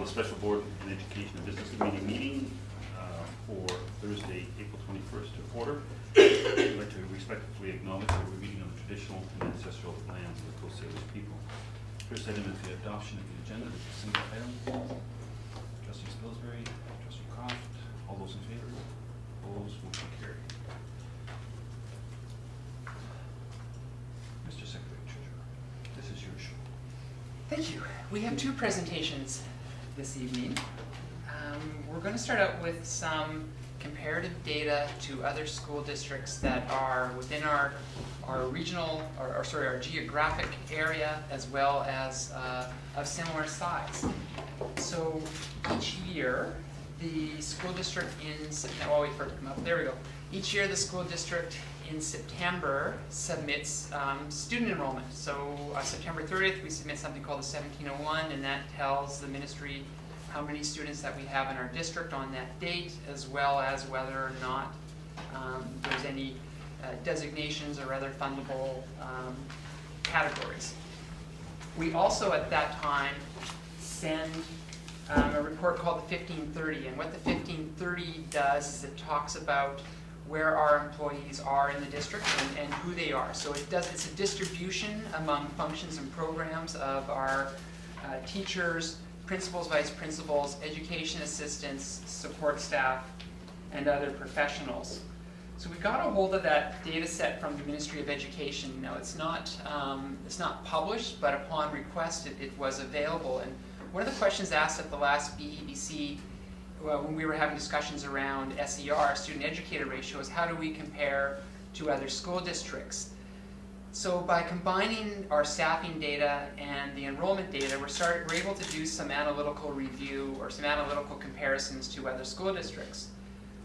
the Special Board in Education and Business Committee meeting for Thursday, April 21st to order. I'd like to respectfully acknowledge that we're meeting on the traditional and ancestral lands of the Coast Salish people. First item is the adoption of the agenda. It's a single item. Trustee Spilsbury, Trustee Croft, all those in favor? Opposed? Motion carried. Mr. Secretary Treasurer, this is your show. Thank you. We have two presentations this evening. We're going to start out with some comparative data to other school districts that are within our regional, our geographic area, as well as of similar size. So each year, the school district in September, oh, wait for it to come up, there we go. Each year, the school district in September submits student enrollment. So September 30th, we submit something called the 1701, and that tells the ministry how many students that we have in our district on that date, as well as whether or not there's any designations or other fundable categories. We also, at that time, send a report called the 1530, and what the 1530 does is it talks about where our employees are in the district and who they are. So it's a distribution among functions and programs of our teachers, principals, vice principals, education assistants, support staff, and other professionals. So we got a hold of that data set from the Ministry of Education. Now it's not published, but upon request it was available. And one of the questions asked at the last BEBC when we were having discussions around SER, student educator ratio, is how do we compare to other school districts? So by combining our staffing data and the enrollment data, we're able to do some analytical review or some analytical comparisons to other school districts.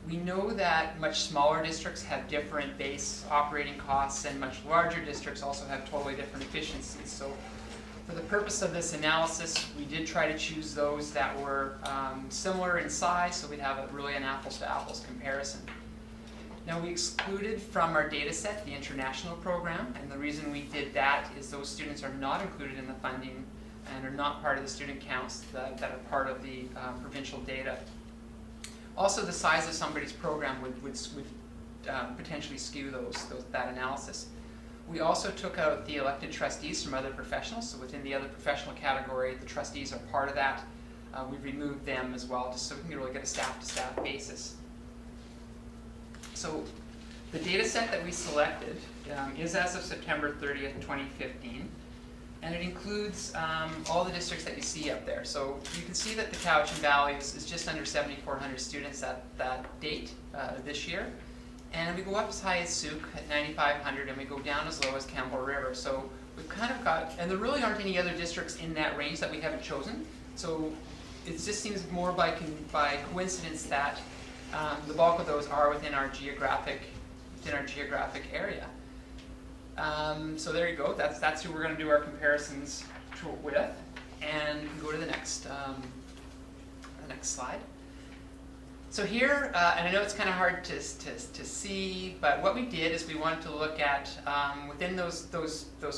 We know that much smaller districts have different base operating costs, and much larger districts also have totally different efficiencies. So for the purpose of this analysis, we did try to choose those that were similar in size, so we'd have really an apples-to-apples comparison. Now, we excluded from our data set the international program, and the reason we did that is those students are not included in the funding and are not part of the student counts that are part of the provincial data. Also, the size of somebody's program would potentially skew that analysis. We also took out the elected trustees from other professionals, so within the other professional category, the trustees are part of that. We removed them as well, just so we can really get a staff-to-staff basis. So the data set that we selected is as of September 30th, 2015, and it includes all the districts that you see up there. So you can see that the Cowichan Valley is just under 7,400 students at that date this year. And we go up as high as Souk at 9,500, and we go down as low as Campbell River. So we've kind of got, and there really aren't any other districts in that range that we haven't chosen. So it just seems more by coincidence that the bulk of those are within our geographic area. So there you go. That's who we're going to do our comparisons with. And you can go to the next slide. So here, and I know it's kind of hard to see, but what we did is we wanted to look at within those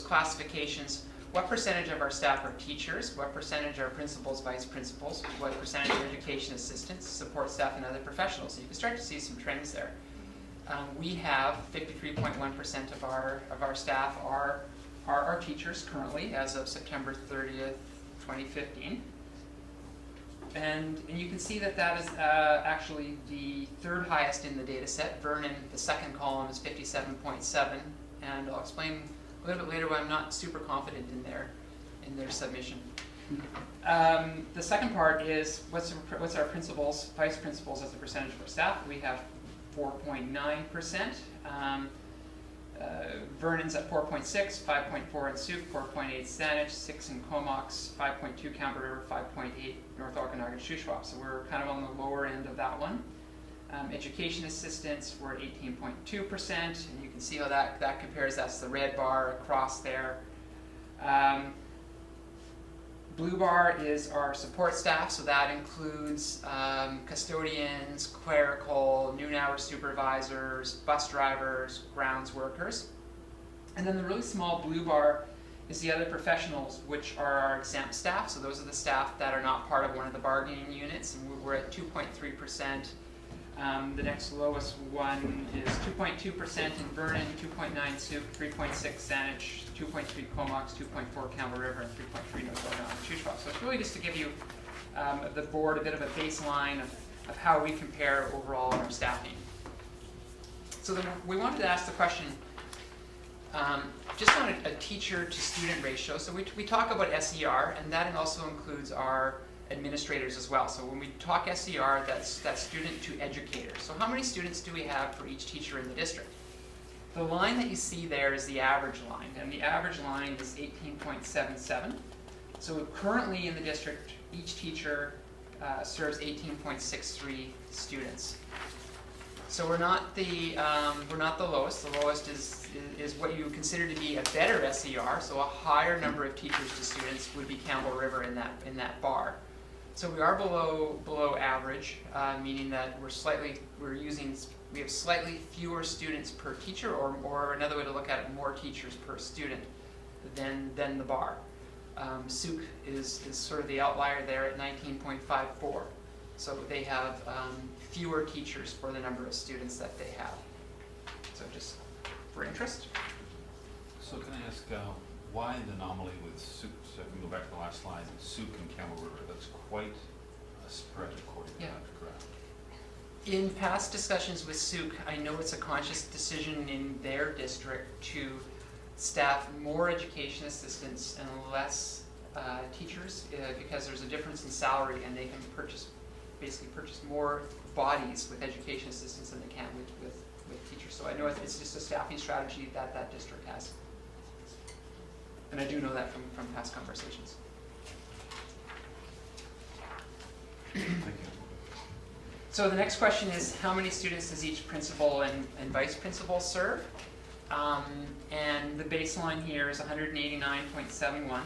classifications, what percentage of our staff are teachers, what percentage are principals, vice principals, what percentage are education assistants, support staff, and other professionals. So you can start to see some trends there. We have 53.1% of our staff are teachers currently as of September 30th, 2015. And you can see that is actually the third highest in the data set. Vernon, the second column, is 57.7, and I'll explain a little bit later why I'm not super confident in their submission. The second part is what's our principals, vice principals as a percentage of our staff. We have 4.9%. Vernon's at 4.6, 5.4 in Souk, 4.8 Saanich, 6 in Comox, 5.2 Campbell River, 5.8 North Okanagan Shuswap. So we're kind of on the lower end of that one. Education assistants, we're at 18.2%, and you can see how that compares. That's the red bar across there. Blue bar is our support staff, so that includes custodians, clerical, noon hour supervisors, bus drivers, grounds workers. And then the really small blue bar is the other professionals, which are our exempt staff. So those are the staff that are not part of one of the bargaining units, and we're at 2.3%. The next lowest one is 2.2% in Vernon, 2.9 Souk, 3.6 Saanich, 2.3 Comox, 2.4 Campbell River, and 3.3 North Shuswap. So it's really just to give you, the board, a bit of a baseline of how we compare overall in our staffing. So then we wanted to ask the question, just on a teacher to student ratio. So we talk about SER, and that also includes our administrators as well. So when we talk SER, that's student to educator. So how many students do we have for each teacher in the district? The line that you see there is the average line, and the average line is 18.77. So currently in the district, each teacher serves 18.63 students. So we're not the lowest. The lowest is what you consider to be a better SER. So a higher number of teachers to students would be Campbell River in that bar. So we are below average, meaning that we have slightly fewer students per teacher, or another way to look at it, more teachers per student than the bar. Souk is sort of the outlier there at 19.54. So they have fewer teachers for the number of students that they have. So just for interest. So can I ask why the anomaly with Souk? So if we go back to the last slide, Souk and Campbell River, that's quite a spread according to that graph. In past discussions with Souk, I know it's a conscious decision in their district to staff more education assistants and less teachers because there's a difference in salary, and they can basically purchase more bodies with education assistants than they can with teachers. So I know it's just a staffing strategy that district has. And I do know that from past conversations. Thank you. So the next question is, how many students does each principal and vice principal serve? And the baseline here is 189.71.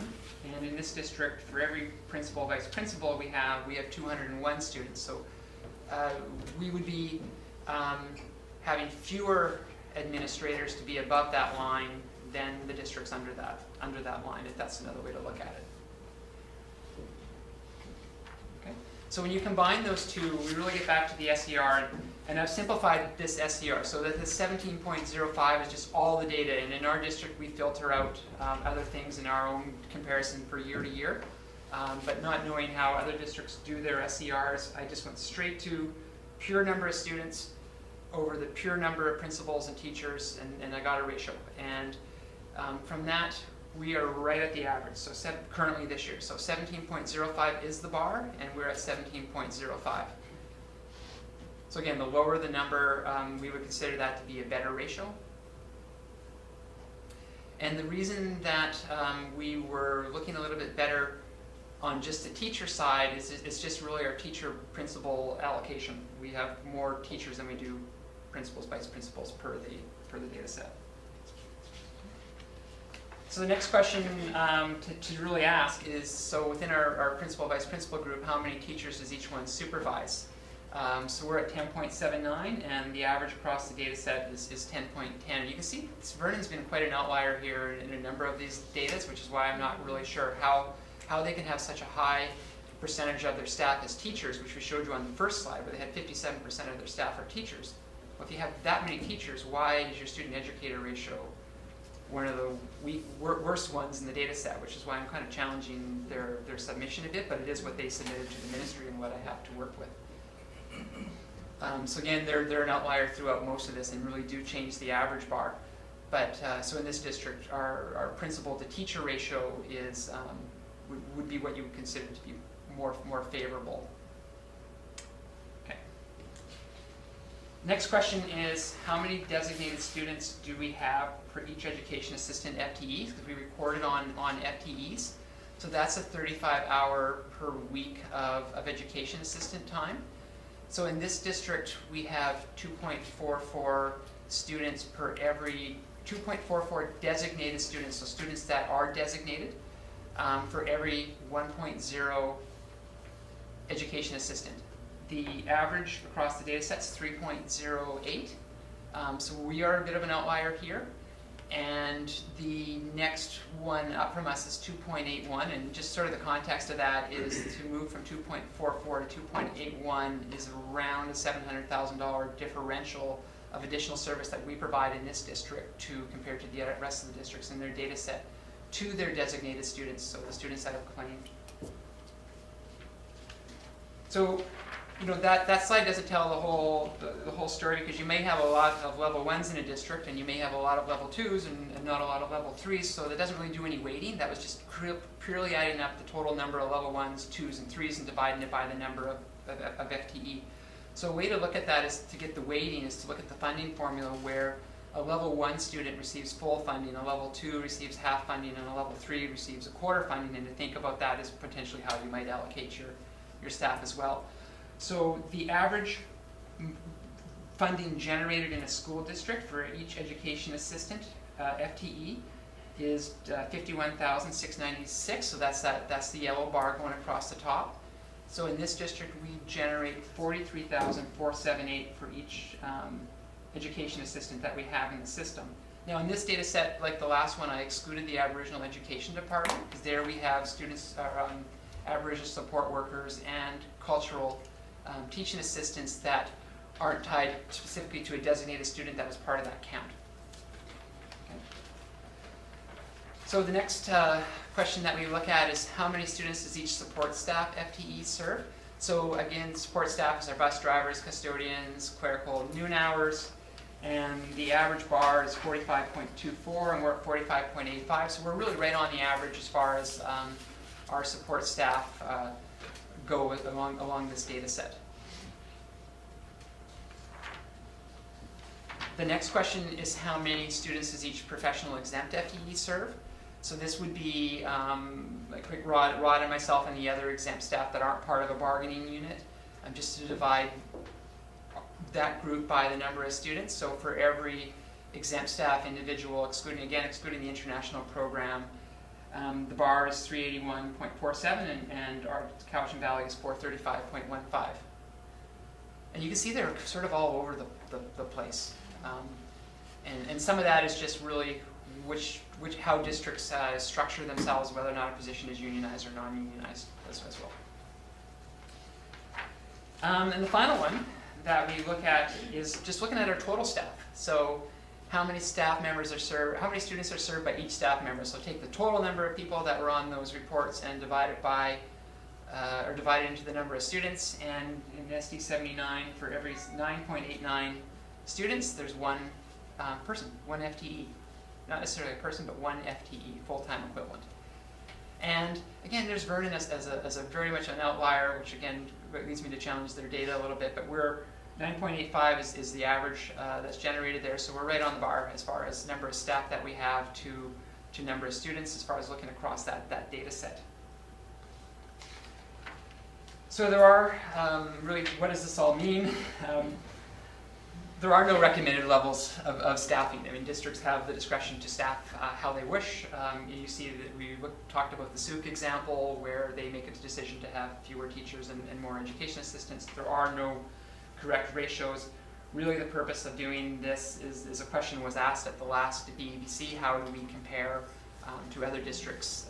And in this district, for every principal, vice principal, we have 201 students. So we would be having fewer administrators to be above that line than the districts under that line, if that's another way to look at it. Okay. So when you combine those two, we really get back to the SER, and I've simplified this SER so that the 17.05 is just all the data, and in our district we filter out other things in our own comparison for year to year, but not knowing how other districts do their SERs, I just went straight to pure number of students over the pure number of principals and teachers, and I got a ratio. And from that, we are right at the average, so currently this year. So 17.05 is the bar, and we're at 17.05. So again, the lower the number, we would consider that to be a better ratio. And the reason that we were looking a little bit better on just the teacher side is it's just really our teacher-principal allocation. We have more teachers than we do principals, vice principals per the data set. So the next question to really ask is, so within our principal, vice principal group, how many teachers does each one supervise? So we're at 10.79, and the average across the data set is 10.10. You can see Vernon's been quite an outlier here in a number of these data, which is why I'm not really sure how they can have such a high percentage of their staff as teachers, which we showed you on the first slide, where they had 57% of their staff are teachers. Well, if you have that many teachers, why is your student educator ratio one of the worst ones in the data set, which is why I'm kind of challenging their submission a bit, but it is what they submitted to the ministry and what I have to work with. So again, they're an outlier throughout most of this and really do change the average bar. But so in this district, our principal to teacher ratio is would be what you would consider to be more favorable. Okay. Next question is, how many designated students do we have for each education assistant FTEs? Because we recorded on FTEs. So that's a 35-hour per week of education assistant time. So in this district, we have 2.44 students per every, 2.44 designated students, so students that are designated, for every 1.0 education assistant. The average across the data set is 3.08, so we are a bit of an outlier here. And the next one up from us is 2.81, and just sort of the context of that is to move from 2.44 to 2.81 is around a $700,000 differential of additional service that we provide in this district to compared to the rest of the districts in their data set to their designated students, so the students that have claimed. So, you know, that slide doesn't tell the whole story, because you may have a lot of level 1s in a district and you may have a lot of level 2s and not a lot of level 3s, so that doesn't really do any weighting. That was just purely adding up the total number of level 1s, 2s, and 3s and dividing it by the number of FTE. So a way to look at that is to get the weighting is to look at the funding formula, where a level 1 student receives full funding, a level 2 receives half funding, and a level 3 receives a quarter funding, and to think about that as potentially how you might allocate your staff as well. So the average funding generated in a school district for each education assistant FTE is $51,696. So that's the yellow bar going across the top. So in this district, we generate $43,478 for each education assistant that we have in the system. Now in this data set, like the last one, I excluded the Aboriginal Education Department, because there we have students, Aboriginal support workers and cultural teaching assistants that aren't tied specifically to a designated student that was part of that count. Okay. So the next question that we look at is how many students does each support staff FTE serve? So again, support staff is our bus drivers, custodians, clerical, noon hours, and the average bar is 45.24 and we're at 45.85, so we're really right on the average as far as our support staff go along this data set. The next question is how many students does each professional exempt FTE serve? So this would be like Rod and myself and the other exempt staff that aren't part of a bargaining unit, just to divide that group by the number of students. So for every exempt staff individual, excluding the international program, the bar is 381.47 and our Cowichan Valley is 435.15. And you can see they're sort of all over the place. And some of that is just really how districts structure themselves, whether or not a position is unionized or non-unionized as well. And the final one that we look at is just looking at our total staff. So how many staff members are served, how many students are served by each staff member. So take the total number of people that were on those reports and divide it by, or divide it into the number of students. And in SD 79, for every 9.89 students, there's one person, one FTE. Not necessarily a person, but one FTE, full-time equivalent. And again, there's Vernon as a very much an outlier, which again leads me to challenge their data a little bit, but we're 9.85 is the average that's generated there, so we're right on the bar as far as number of staff that we have to number of students as far as looking across that data set. So there are, really, what does this all mean? There are no recommended levels of staffing. I mean, districts have the discretion to staff how they wish. You see that we talked about the SUC example where they make a decision to have fewer teachers and more education assistants. There are no correct ratios. Really the purpose of doing this is a question was asked at the last BEBC, how do we compare to other districts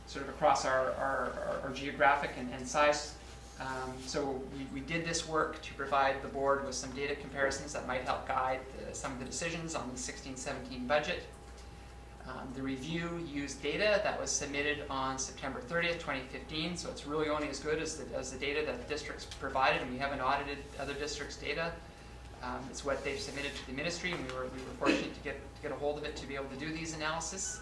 sort of across our geographic and size. So we did this work to provide the board with some data comparisons that might help guide some of the decisions on the 16-17 budget. The review used data that was submitted on September 30th, 2015, so it's really only as good as the data that the districts provided, and we haven't audited other districts' data. It's what they've submitted to the ministry, and we were fortunate to get a hold of it to be able to do these analysis.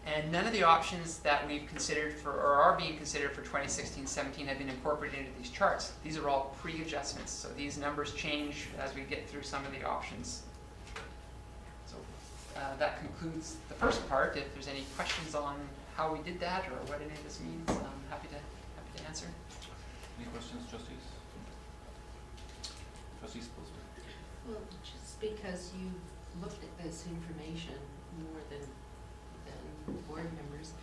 And none of the options that we've considered for, or are being considered for 2016-17 have been incorporated into these charts. These are all pre-adjustments, so these numbers change as we get through some of the options. So that concludes the first part. If there's any questions on how we did that or what any of this means, I'm happy to answer. Any questions, trustees? Trustees, please. Well, just because you looked at this information more than board members,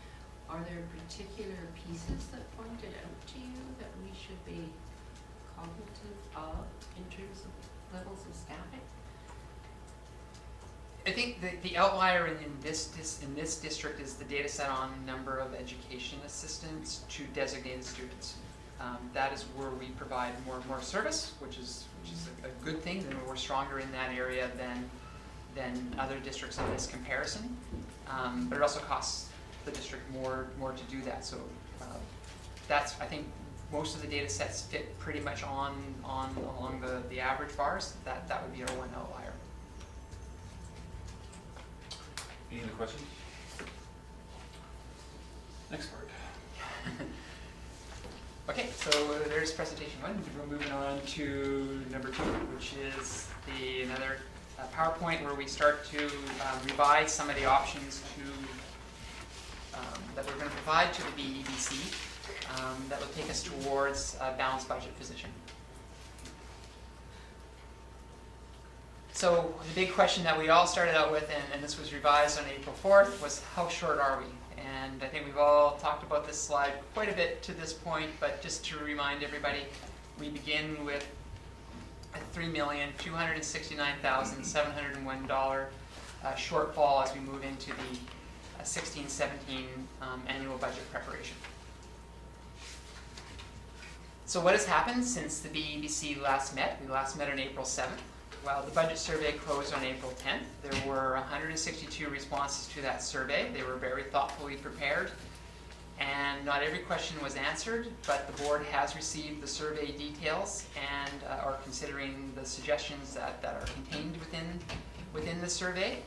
are there particular pieces that pointed out to you that we should be cognitive of in terms of levels of staffing? I think the outlier in this district is the data set on number of education assistants to designated students. That is where we provide more service, which is a good thing. And we're stronger in that area than other districts in this comparison. But it also costs the district more to do that. So that's, I think, most of the data sets fit pretty much along the average bars. That would be our one outlier. Any other questions? Next part. Okay, so there's presentation one. We're moving on to number 2, which is another PowerPoint where we start to revise some of the options that we're going to provide to the BEBC that will take us towards a balanced budget position. So the big question that we all started out with, and this was revised on April 4th, was how short are we? And I think we've all talked about this slide quite a bit to this point, but just to remind everybody, we begin with a $3,269,701 shortfall as we move into the 16-17 annual budget preparation. So what has happened since the BEBC last met? We last met on April 7th. Well, the budget survey closed on April 10th. There were 162 responses to that survey. They were very thoughtfully prepared, and not every question was answered, but the board has received the survey details and are considering the suggestions that are contained within the survey.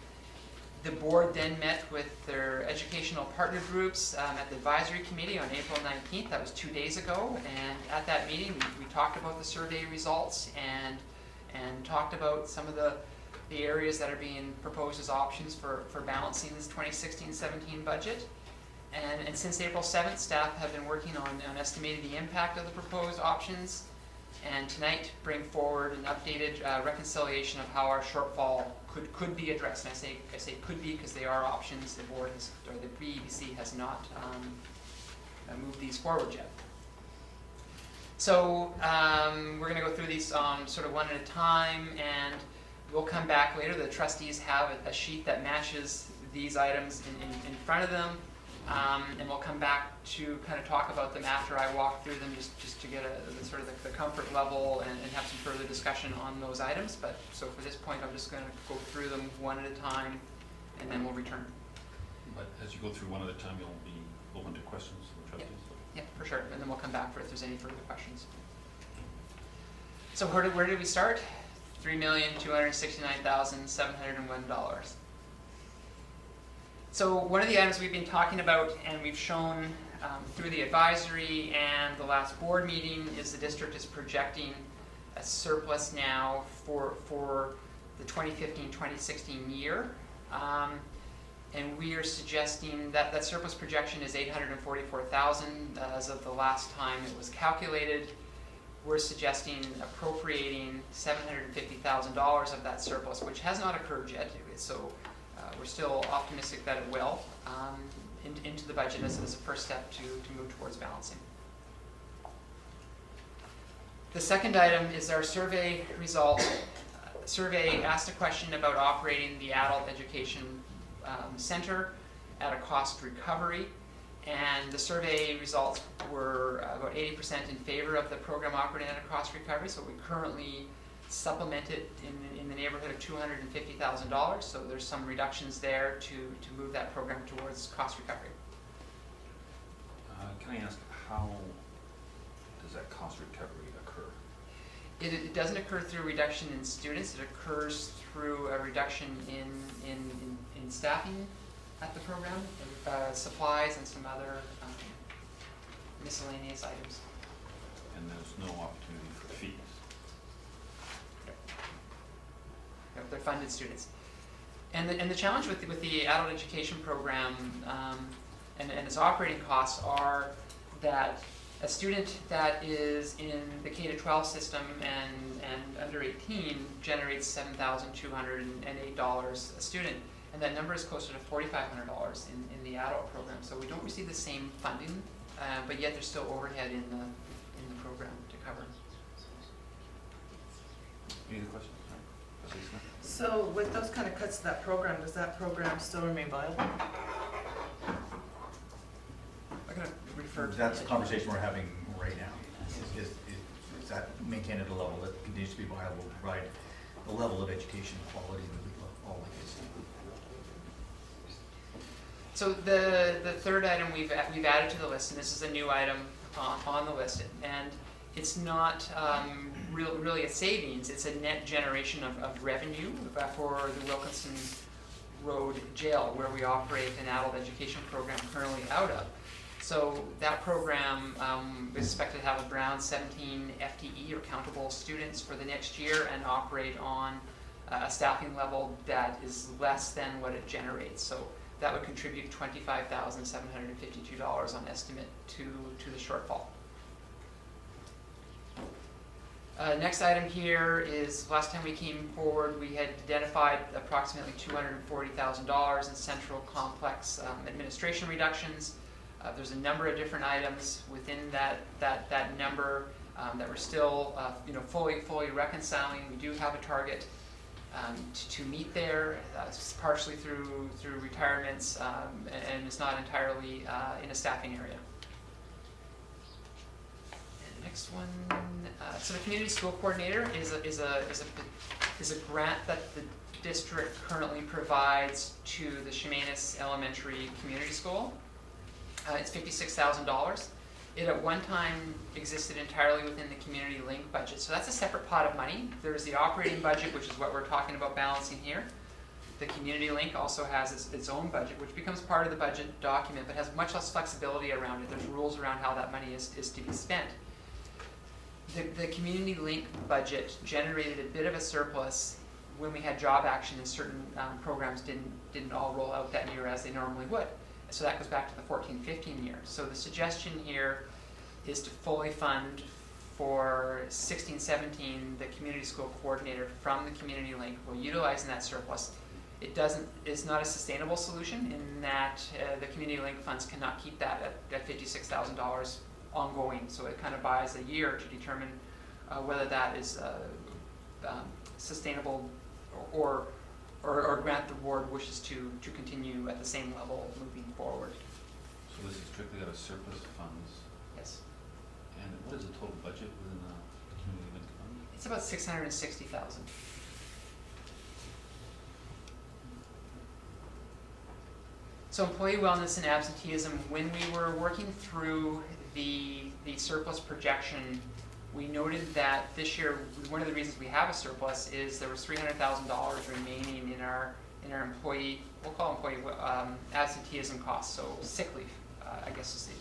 The board then met with their educational partner groups at the advisory committee on April 19th. That was 2 days ago, and at that meeting we talked about the survey results and talked about some of the areas that are being proposed as options for balancing this 2016-17 budget. And since April 7th, staff have been working on estimating the impact of the proposed options, and tonight bring forward an updated reconciliation of how our shortfall could be addressed. And I say could be because they are options. The board has, or the BEBC has not moved these forward yet. So we're going to go through these sort of one at a time, and we'll come back later. The trustees have a sheet that matches these items in front of them, and we'll come back to kind of talk about them after I walk through them, just to get sort of the comfort level and have some further discussion on those items. But so for this point, I'm just going to go through them one at a time, and then we'll return. But as you go through one at a time, you'll be open to questions from the trustees? Yeah, for sure. And then we'll come back for if there's any further questions. So where did we start? $3,269,701. So one of the items we've been talking about and we've shown through the advisory and the last board meeting is the district is projecting a surplus now for the 2015-2016 year. And we are suggesting that surplus projection is $844,000 as of the last time it was calculated. We're suggesting appropriating $750,000 of that surplus, which has not occurred yet. So we're still optimistic that it will into the budget as a first step to move towards balancing. The second item is our survey result. Survey asked a question about operating the adult education center at a cost recovery, and the survey results were about 80% in favor of the program operating at a cost recovery. So we currently supplement it in the neighborhood of $250,000. So there's some reductions there to move that program towards cost recovery. Can I ask, how does that cost recovery occur? It doesn't occur through a reduction in students. It occurs through a reduction in staffing at the program, supplies and some other miscellaneous items. And there's no opportunity for fees? Yep, they're funded students. And the challenge with the adult education program and its operating costs are that a student that is in the K-12 system and under 18 generates $7,208 a student, and that number is closer to $4,500 in the adult program. So we don't receive the same funding, but yet there's still overhead in the program to cover. Any other questions? Replacement. So with those kind of cuts to that program, does that program still remain viable? I'm gonna refer to. That's the conversation we're having right now. Is that maintained at a level that continues to be viable, provide the level of education, quality, and all that good stuff? So the third item we've added to the list, and this is a new item on the list, and it's not really a savings, it's a net generation of revenue for the Wilkinson Road Jail, where we operate an adult education program currently out of. So that program is expected to have around 17 FTE or countable students for the next year and operate on a staffing level that is less than what it generates. So that would contribute $25,752 on estimate to the shortfall. Next item here is, last time we came forward, we had identified approximately $240,000 in central complex administration reductions. There's a number of different items within that number that we're still fully reconciling. We do have a target to meet there, partially through retirements, and it's not entirely in a staffing area. And next one, so the community school coordinator is a grant that the district currently provides to the Chemainus Elementary Community School. It's $56,000. It at one time existed entirely within the community link budget, so that's a separate pot of money. There's the operating budget, which is what we're talking about balancing here. The community link also has its own budget, which becomes part of the budget document, but has much less flexibility around it. There's rules around how that money is to be spent. The community link budget generated a bit of a surplus when we had job action and certain programs didn't all roll out that year as they normally would. So that goes back to the 14-15 year. So the suggestion here is to fully fund for 16-17 the community school coordinator from the community link. We're utilizing that surplus. It's not a sustainable solution in that the community link funds cannot keep that at $56,000 ongoing. So it kind of buys a year to determine whether that is sustainable or grant the board wishes to continue at the same level moving forward. So this is strictly out of surplus funds, Yes. and what is the total budget within the community link fund? It's about $660,000. So employee wellness and absenteeism, when we were working through the surplus projection, we noted that this year, one of the reasons we have a surplus is there was $300,000 remaining in our employee, we'll call employee absenteeism costs, so sick leave, I guess is the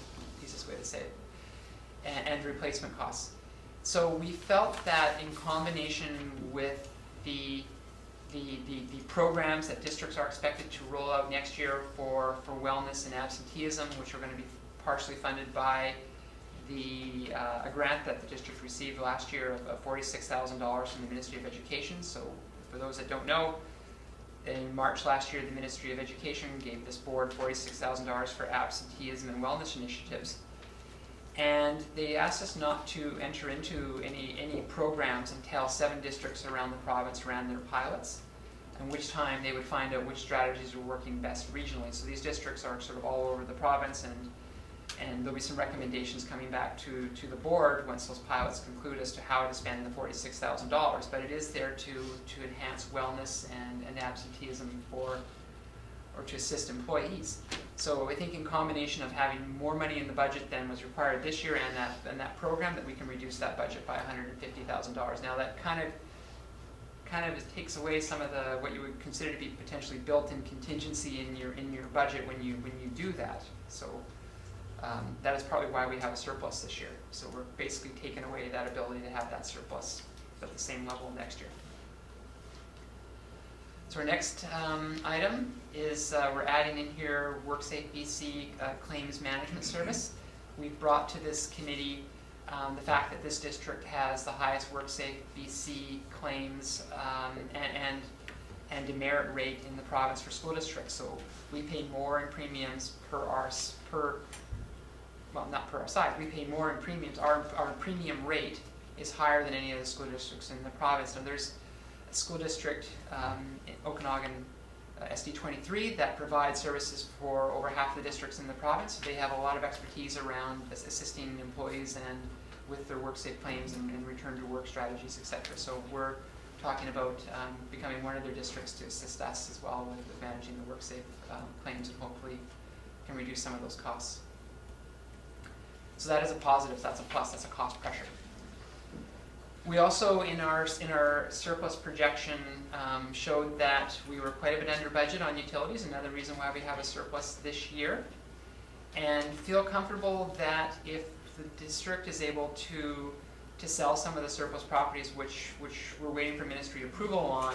easiest way to say it, and replacement costs. So we felt that in combination with the programs that districts are expected to roll out next year for wellness and absenteeism, which are going to be partially funded by a grant that the district received last year of $46,000 from the Ministry of Education. So for those that don't know, in March last year, the Ministry of Education gave this board $46,000 for absenteeism and wellness initiatives. And they asked us not to enter into any programs until 7 districts around the province ran their pilots, in which time they would find out which strategies were working best regionally. So these districts are sort of all over the province, and there'll be some recommendations coming back to the board once those pilots conclude as to how to spend the $46,000. But it is there to enhance wellness and absenteeism or to assist employees. So I think in combination of having more money in the budget than was required this year and that program, that we can reduce that budget by $150,000. Now that kind of takes away some of what you would consider to be potentially built-in contingency in your budget when you do that. So that is probably why we have a surplus this year. So we're basically taking away that ability to have that surplus at the same level next year. So our next item is we're adding in here WorkSafe BC Claims Management Service. We've brought to this committee the fact that this district has the highest WorkSafe BC claims and demerit rate in the province for school districts. So we pay more in premiums not per our size, we pay more in premiums. Our premium rate is higher than any of the school districts in the province. And there's school district in Okanagan SD23 that provides services for over half the districts in the province. They have a lot of expertise around assisting employees and with their WorkSafe claims and return to work strategies, etc. So we're talking about becoming one of their districts to assist us as well with managing the WorkSafe claims, and hopefully can reduce some of those costs. So that is a positive, that's a plus, that's a cost pressure. We also, in our surplus projection, showed that we were quite a bit under budget on utilities, another reason why we have a surplus this year, and feel comfortable that if the district is able to sell some of the surplus properties, which we're waiting for ministry approval on,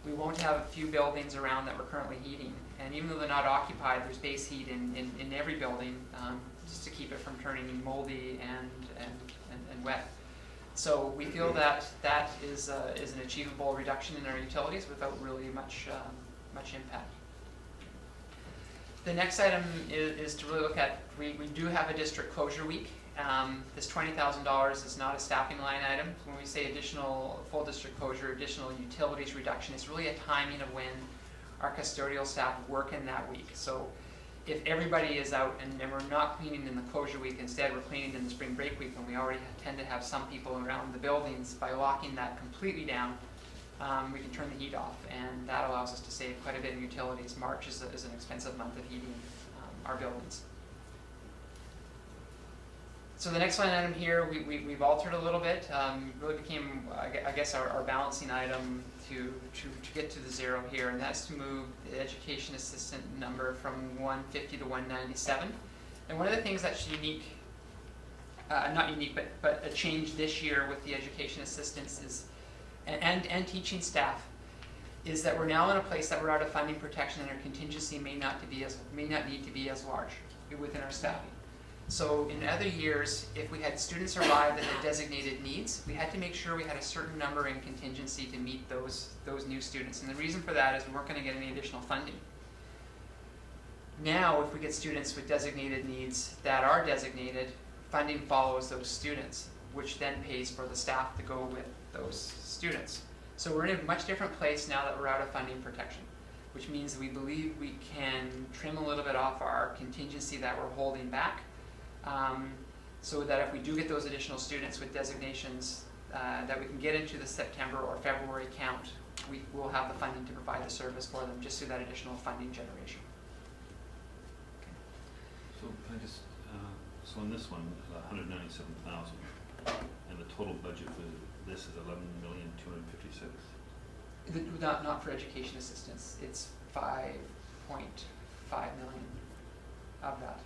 we won't have a few buildings around that we're currently heating. And even though they're not occupied, there's base heat in every building, just to keep it from turning moldy and wet. So we feel that that is an achievable reduction in our utilities without really much impact. The next item is to really look at, we do have a district closure week. This $20,000 is not a staffing line item. When we say additional full district closure, additional utilities reduction, it's really a timing of when our custodial staff work in that week. So if everybody is out and we're not cleaning in the closure week, instead we're cleaning in the spring break week, when we already tend to have some people around the buildings, by locking that completely down, we can turn the heat off, and that allows us to save quite a bit in utilities. March is an expensive month of heating our buildings. So the next line item here, we've altered a little bit. Really became, I guess, our balancing item to get to the zero here, and that's to move the education assistant number from 150 to 197. And one of the things that's unique, not unique, but a change this year with the education assistants is, and teaching staff, is that we're now in a place that we're out of funding protection, and our contingency may not need to be as large within our staffing. So in other years, if we had students arrive that had designated needs, we had to make sure we had a certain number in contingency to meet those new students. And the reason for that is we weren't going to get any additional funding. Now, if we get students with designated needs that are designated, funding follows those students, which then pays for the staff to go with those students. So we're in a much different place now that we're out of funding protection, which means we believe we can trim a little bit off our contingency that we're holding back, so that if we do get those additional students with designations that we can get into the September or February count, we will have the funding to provide the service for them just through that additional funding generation. So can I just, so in this one, 197,000, and the total budget for this is 11,256,000. Not for education assistance, it's 5.5 million of that.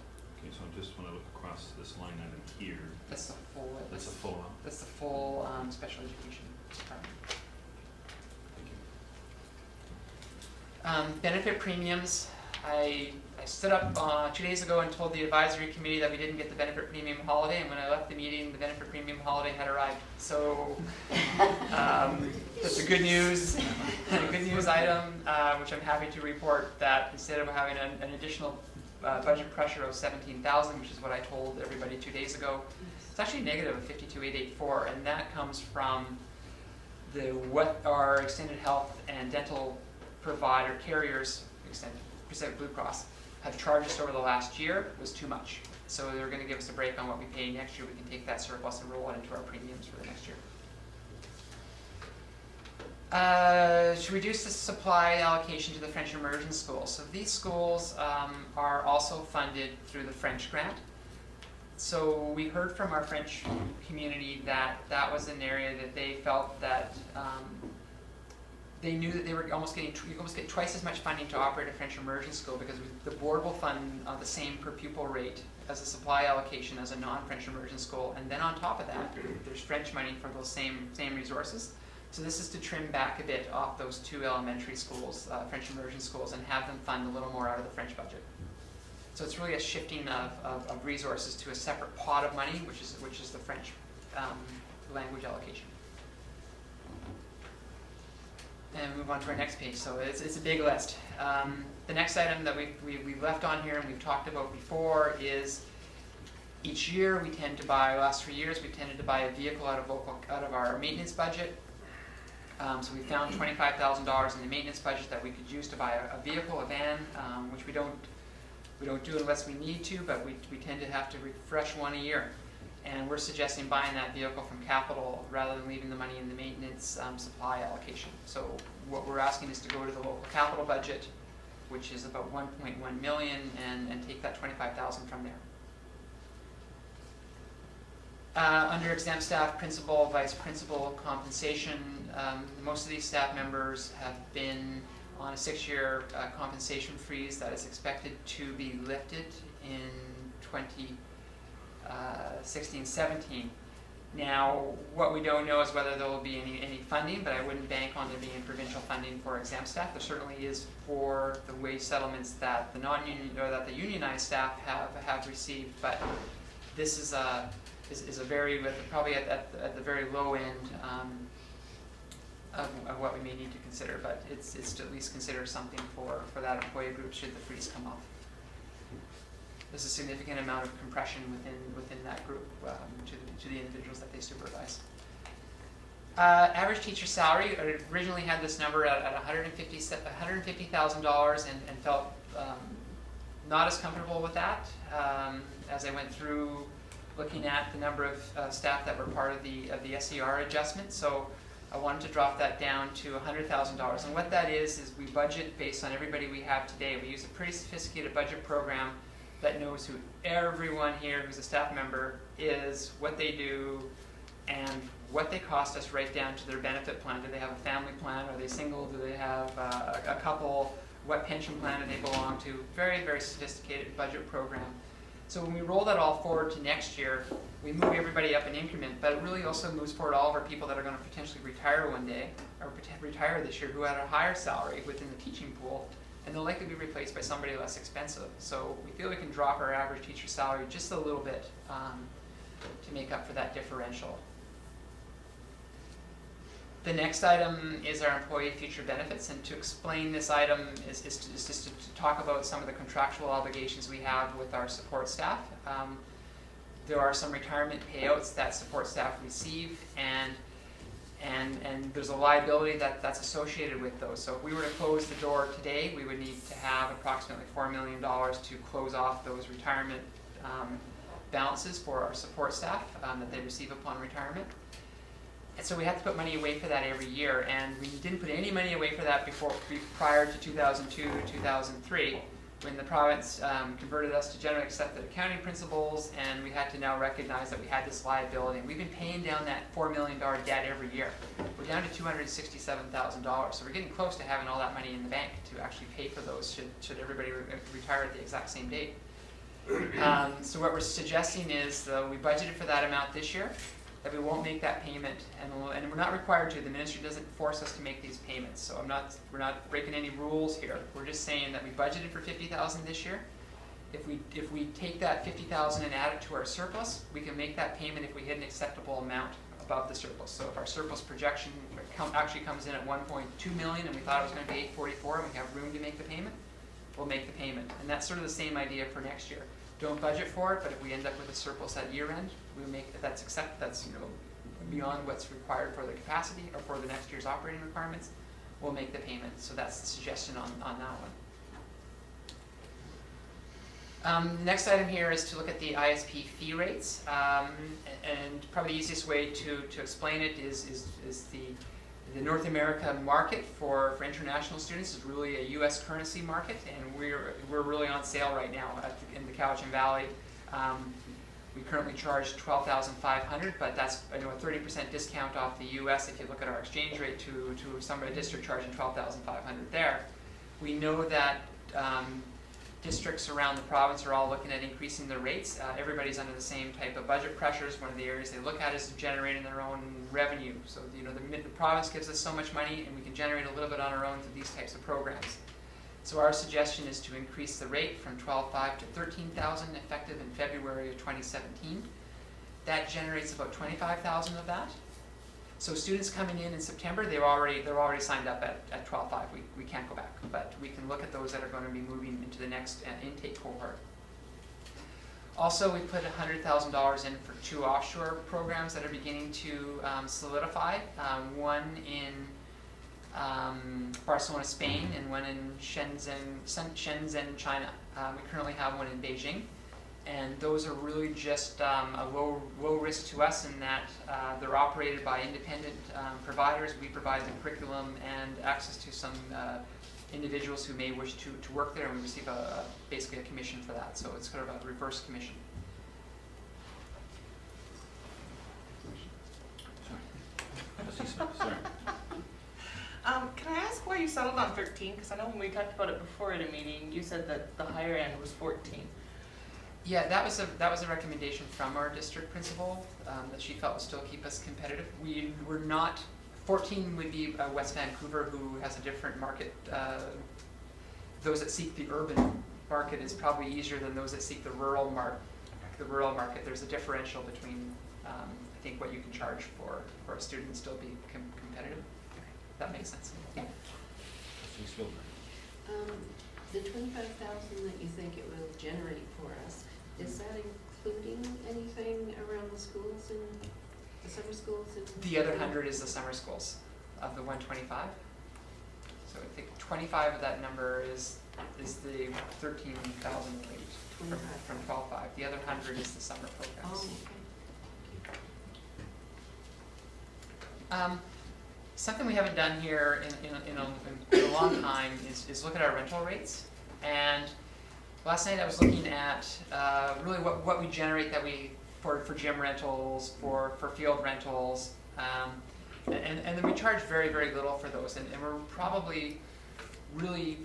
Okay, so I just want to look across this line item here. That's the full. That's a full amount. That's the full special education department. Thank you. Benefit premiums. I stood up 2 days ago and told the advisory committee that we didn't get the benefit premium holiday, and when I left the meeting, the benefit premium holiday had arrived. So that's a good news, item, which I'm happy to report that instead of having an additional budget pressure of 17,000, which is what I told everybody 2 days ago, it's actually negative of 52,884, and that comes from what our extended health and dental provider carriers, Pacific Blue Cross, have charged us over the last year was too much. So they're going to give us a break on what we pay next year. We can take that surplus and roll it into our premiums for the next year. To reduce the supply allocation to the French immersion schools. So these schools are also funded through the French grant. So we heard from our French community that that was an area that they felt that they knew that they were almost getting, you almost get twice as much funding to operate a French immersion school, because the board will fund the same per pupil rate as a supply allocation as a non-French immersion school, and then on top of that, there's French money for those same resources. So this is to trim back a bit off those two elementary schools, French immersion schools, and have them fund a little more out of the French budget. So it's really a shifting of resources to a separate pot of money, which is the French language allocation. And move on to our next page. So it's a big list. The next item that we left on here and we've talked about before is each year we tend to buy, last 3 years, we tended to buy a vehicle out of our maintenance budget. So we found $25,000 in the maintenance budget that we could use to buy a vehicle, a van, which we don't do unless we need to, but we tend to have to refresh one a year. And we're suggesting buying that vehicle from capital rather than leaving the money in the maintenance supply allocation. So what we're asking is to go to the local capital budget, which is about 1.1 million, and take that 25,000 from there. Under exempt staff, principal, vice principal compensation, most of these staff members have been on a 6-year compensation freeze that is expected to be lifted in 2016-17. Now, what we don't know is whether there will be any funding, but I wouldn't bank on there being provincial funding for exempt staff. There certainly is for the wage settlements that the non-union or that the unionized staff have received, but this is a very, probably at the very low end of what we may need to consider, but it's to at least consider something for that employee group should the freeze come off. There's a significant amount of compression within that group to the individuals that they supervise. Average teacher salary, I originally had this number at $150,000 and felt not as comfortable with that as I went through looking at the number of staff that were part of the SER adjustment. So I wanted to drop that down to $100,000. And what that is we budget based on everybody we have today. We use a pretty sophisticated budget program that knows who everyone here who's a staff member is, what they do, and what they cost us right down to their benefit plan. Do they have a family plan? Are they single? Do they have a couple? What pension plan do they belong to? Very, very sophisticated budget program. So when we roll that all forward to next year, we move everybody up an increment, but it really also moves forward all of our people that are going to potentially retire one day, or retire this year, who had a higher salary within the teaching pool, and they'll likely be replaced by somebody less expensive. So we feel we can drop our average teacher salary just a little bit to make up for that differential. The next item is our employee future benefits, and to explain this item is just to talk about some of the contractual obligations we have with our support staff. There are some retirement payouts that support staff receive, and there's a liability that's associated with those. So if we were to close the door today, we would need to have approximately $4 million to close off those retirement balances for our support staff that they receive upon retirement. And so we have to put money away for that every year, and we didn't put any money away for that prior to 2002, 2003, when the province converted us to generally accepted accounting principles, and we had to now recognize that we had this liability. And we've been paying down that $4 million debt every year. We're down to $267,000, so we're getting close to having all that money in the bank to actually pay for those should everybody retire at the exact same date. So what we're suggesting is we budgeted for that amount this year, that we won't make that payment, and we're not required to. The ministry doesn't force us to make these payments, so we're not breaking any rules here. We're just saying that we budgeted for $50,000 this year. If we take that $50,000 and add it to our surplus, we can make that payment if we hit an acceptable amount above the surplus. So if our surplus projection actually comes in at 1.2 million, and we thought it was going to be 844, and we have room to make the payment, we'll make the payment. And that's sort of the same idea for next year. Don't budget for it, but if we end up with a surplus at year end, we make that's beyond what's required for the capacity or for the next year's operating requirements, we'll make the payment. So that's the suggestion on that one. Next item here is to look at the ISP fee rates, and probably the easiest way to explain it is the North America market for international students is really a U.S. currency market, and we're really on sale right now in the Cowichan Valley. We currently charge $12,500, but that's a 30% discount off the U.S. if you look at our exchange rate to some district charging $12,500 there. We know that districts around the province are all looking at increasing their rates. Everybody's under the same type of budget pressures. One of the areas they look at is generating their own revenue. So the province gives us so much money, and we can generate a little bit on our own through these types of programs. So our suggestion is to increase the rate from $12,500 to $13,000 effective in February of 2017. That generates about $25,000 of that. So students coming in September, they're already signed up at $12,500. We can't go back, but we can look at those that are going to be moving into the next intake cohort. Also, we put $100,000 in for 2 offshore programs that are beginning to solidify. One in Barcelona, Spain, and one in Shenzhen, China. We currently have one in Beijing, and those are really just a low risk to us in that they're operated by independent providers. We provide the curriculum and access to some individuals who may wish to work there, and we receive basically a commission for that. So it's sort of a reverse commission. Trustee Smith, sorry. Can I ask why you settled on 13? Because I know when we talked about it before at a meeting, you said that the higher end was 14. Yeah, that was a recommendation from our district principal that she felt would still keep us competitive. We were not. 14 would be West Vancouver, who has a different market. Those that seek the urban market is probably easier than those that seek the rural market. There's a differential between, I think, what you can charge for a student and still be competitive. That makes sense. Yeah. Trustee Spilberg. The 25,000 that you think it will generate for us, is that including anything around the schools and the summer schools? The other 100 is the summer schools of the 125. So I think 25 of that number is the 13,000 rate from 12.5. The other 100 is the summer programs. Oh, okay. Something we haven't done here in a long time is look at our rental rates. And last night I was looking at really what we generate for gym rentals, for field rentals, and then we charge very, very little for those. And we're probably really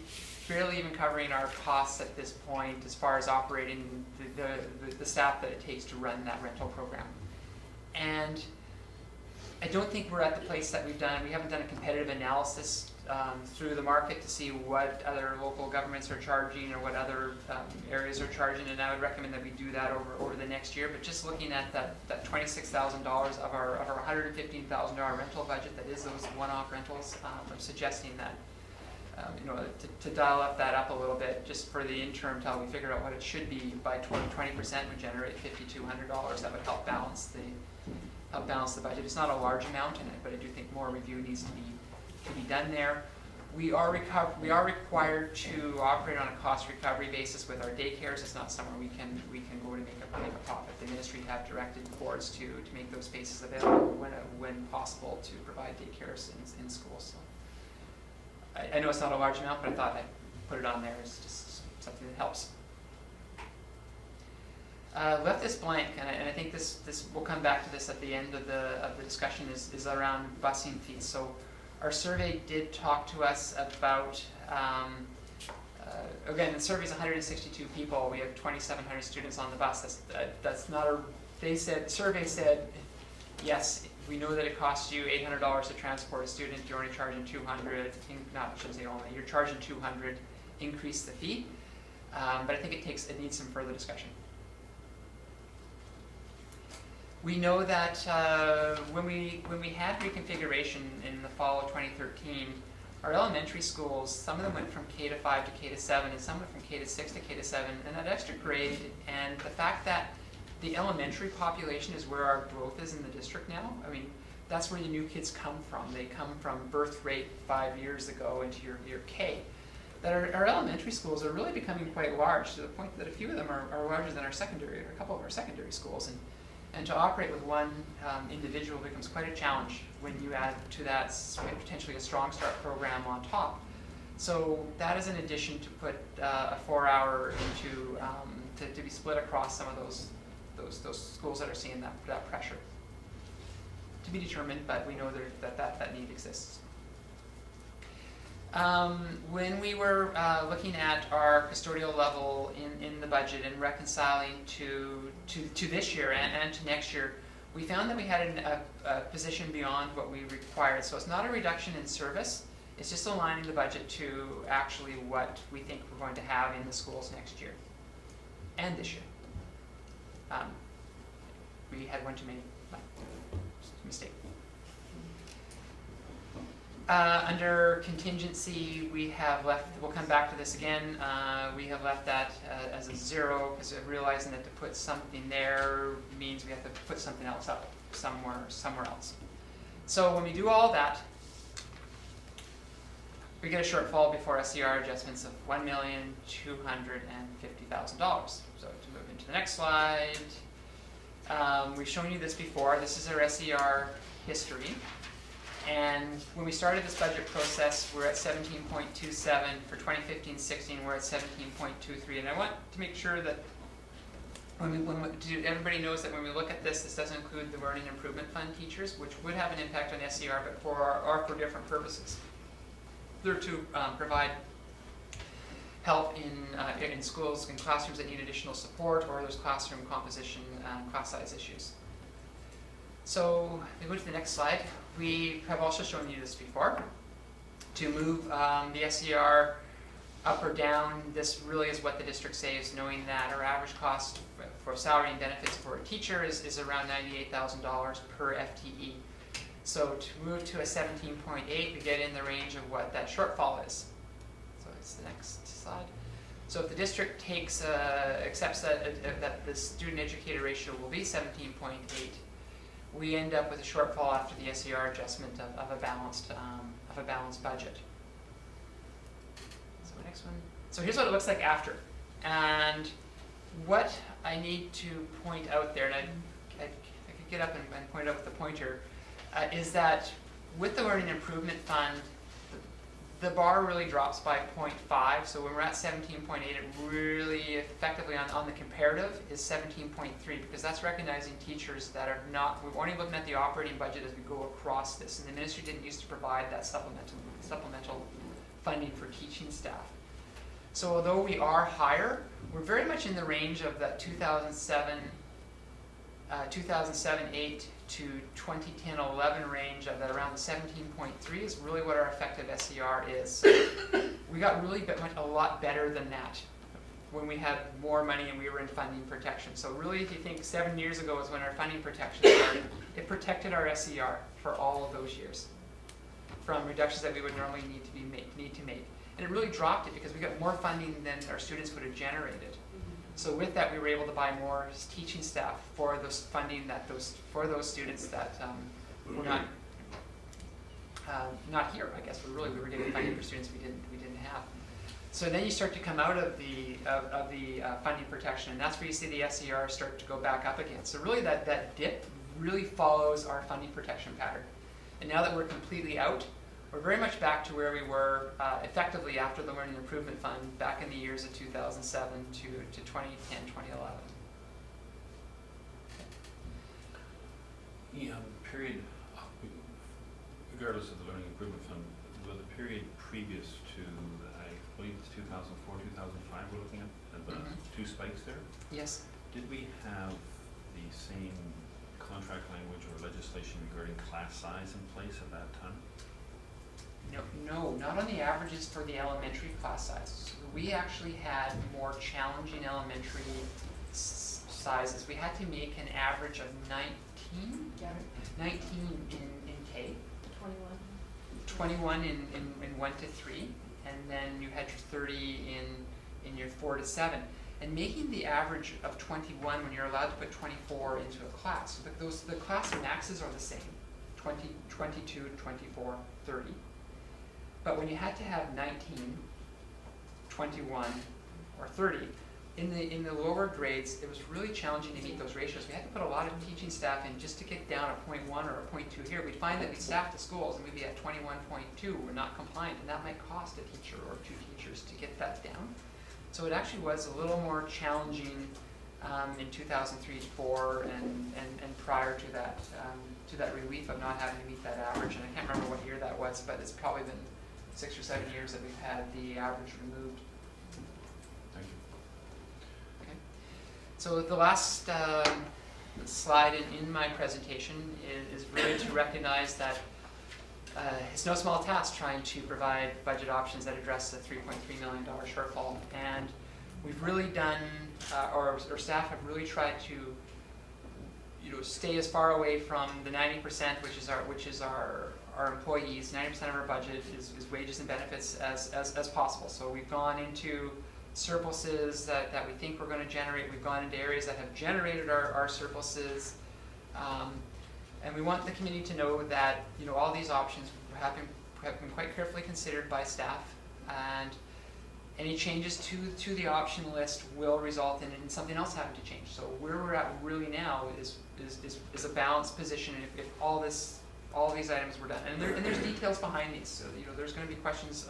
barely even covering our costs at this point as far as operating the staff that it takes to run that rental program. And I don't think we're at the place that we haven't done a competitive analysis through the market to see what other local governments are charging or what other areas are charging, and I would recommend that we do that over the next year. But just looking at that $26,000 of our $115,000 rental budget, that is those one-off rentals, I'm suggesting that to dial that up a little bit just for the interim till we figure out what it should be by 20% would generate $5,200. That would help balance the budget. It's not a large amount in it, but I do think more review needs to be done there. We are required to operate on a cost recovery basis with our daycares. It's not somewhere we can go to make a profit. The ministry have directed boards to make those spaces available when possible to provide daycares in schools. So I know it's not a large amount, but I thought I'd put it on there as just something that helps. Left this blank, and I think this we'll come back to this at the end of the discussion, is around busing fees. So our survey did talk to us about, again, the survey is 162 people. We have 2,700 students on the bus. That's not a. The survey said, yes, we know that it costs you $800 to transport a student. You're only charging $200. I shouldn't say only. You're charging $200. Increase the fee, but I think it needs some further discussion. We know that when we had reconfiguration in the fall of 2013, our elementary schools, some of them went from K to 5 to K to 7, and some went from K to 6 to K to 7, and that extra grade, and the fact that the elementary population is where our growth is in the district now. I mean, that's where the new kids come from. They come from birth rate 5 years ago into your K. That our elementary schools are really becoming quite large, to the point that a few of them are larger than our secondary, or a couple of our secondary schools. And to operate with one individual becomes quite a challenge when you add to that potentially a Strong Start program on top. So that is an addition to put a 4-hour into to be split across some of those schools that are seeing that pressure. To be determined, but we know that need exists. When we were looking at our custodial level in the budget and reconciling to this year and to next year, we found that we had a position beyond what we required. So it's not a reduction in service, it's just aligning the budget to actually what we think we're going to have in the schools next year and this year. We had one too many. Mistake. Under contingency, we have left, we'll come back to this again, we have left that as a 0 because realizing that to put something there means we have to put something else up somewhere else. So when we do all that, we get a shortfall before SER adjustments of $1,250,000. So to move into the next slide, we've shown you this before. This is our SER history. And when we started this budget process, we're at 17.27. For 2015-16, we're at 17.23. And I want to make sure that everybody knows that when we look at this, this doesn't include the Learning Improvement Fund teachers, which would have an impact on SER, but for different purposes. They're to provide help in schools, in classrooms that need additional support, or there's classroom composition, class size issues. So we go to the next slide. We have also shown you this before. To move the SER up or down, this really is what the district saves, knowing that our average cost for salary and benefits for a teacher is around $98,000 per FTE. So to move to a 17.8, we get in the range of what that shortfall is. So it's the next slide. So if the district accepts that the student educator ratio will be 17.8, we end up with a shortfall after the SER adjustment of a balanced budget. So next one. So here's what it looks like after. And what I need to point out there, and I could get up and point out with the pointer, is that with the Learning Improvement Fund, the bar really drops by 0.5. So when we're at 17.8, it really effectively on the comparative is 17.3, because that's recognizing teachers that are not, we're only looking at the operating budget as we go across this, and the ministry didn't used to provide that supplemental funding for teaching staff. So although we are higher, we're very much in the range of that 2007-8 to 2010-11 range of that around the 17.3 is really what our effective SER is. So we got really a lot better than that when we had more money and we were in funding protection. So really, if you think 7 years ago is when our funding protection started, it protected our SER for all of those years from reductions that we would normally need to make. And it really dropped it because we got more funding than our students would have generated. So with that, we were able to buy more teaching staff for those funding for those students that were not here. I guess we were getting funding for students we didn't have. So then you start to come out of the funding protection, and that's where you see the SER start to go back up again. So really, that dip really follows our funding protection pattern. And now that we're completely out, we're very much back to where we were effectively after the Learning Improvement Fund back in the years of 2007 to 2010, 2011. Yeah, period, regardless of the Learning Improvement Fund, the period previous to, I believe it's 2004, 2005 we're looking at the two spikes there? Yes. Did we have the same contract language or legislation regarding class size in place at that time? No, not on the averages for the elementary class sizes. We actually had more challenging elementary sizes. We had to make an average of 19? Yeah. 19 in K. 21. 21 in 1 to 3, and then you had your 30 in your 4 to 7. And making the average of 21 when you're allowed to put 24 into a class. So the class maxes are the same, 20, 22, 24, 30. But when you had to have 19, 21, or 30, in the lower grades, it was really challenging to meet those ratios. We had to put a lot of teaching staff in just to get down a 0.1 or a 0.2 here. We'd find that we'd staff the schools and we'd be at 21.2, we're not compliant, and that might cost a teacher or 2 teachers to get that down. So it actually was a little more challenging in 2003 to 4 and prior to that relief of not having to meet that average. And I can't remember what year that was, but it's probably been 6 or 7 years that we've had the average removed. Thank you. Okay. So the last slide in my presentation is really to recognize that it's no small task trying to provide budget options that address the $3.3 million shortfall. And we've really done, or staff have really tried to, stay as far away from the 90%, which is our employees. 90% of our budget is wages and benefits as possible. So we've gone into surpluses that we think we're going to generate. We've gone into areas that have generated our surpluses. And we want the community to know that all these options have been have been quite carefully considered by staff, and any changes to the option list will result in something else having to change. So where we're at really now is a balanced position if all these items were done. And there's details behind these. So, you know, there's going to be questions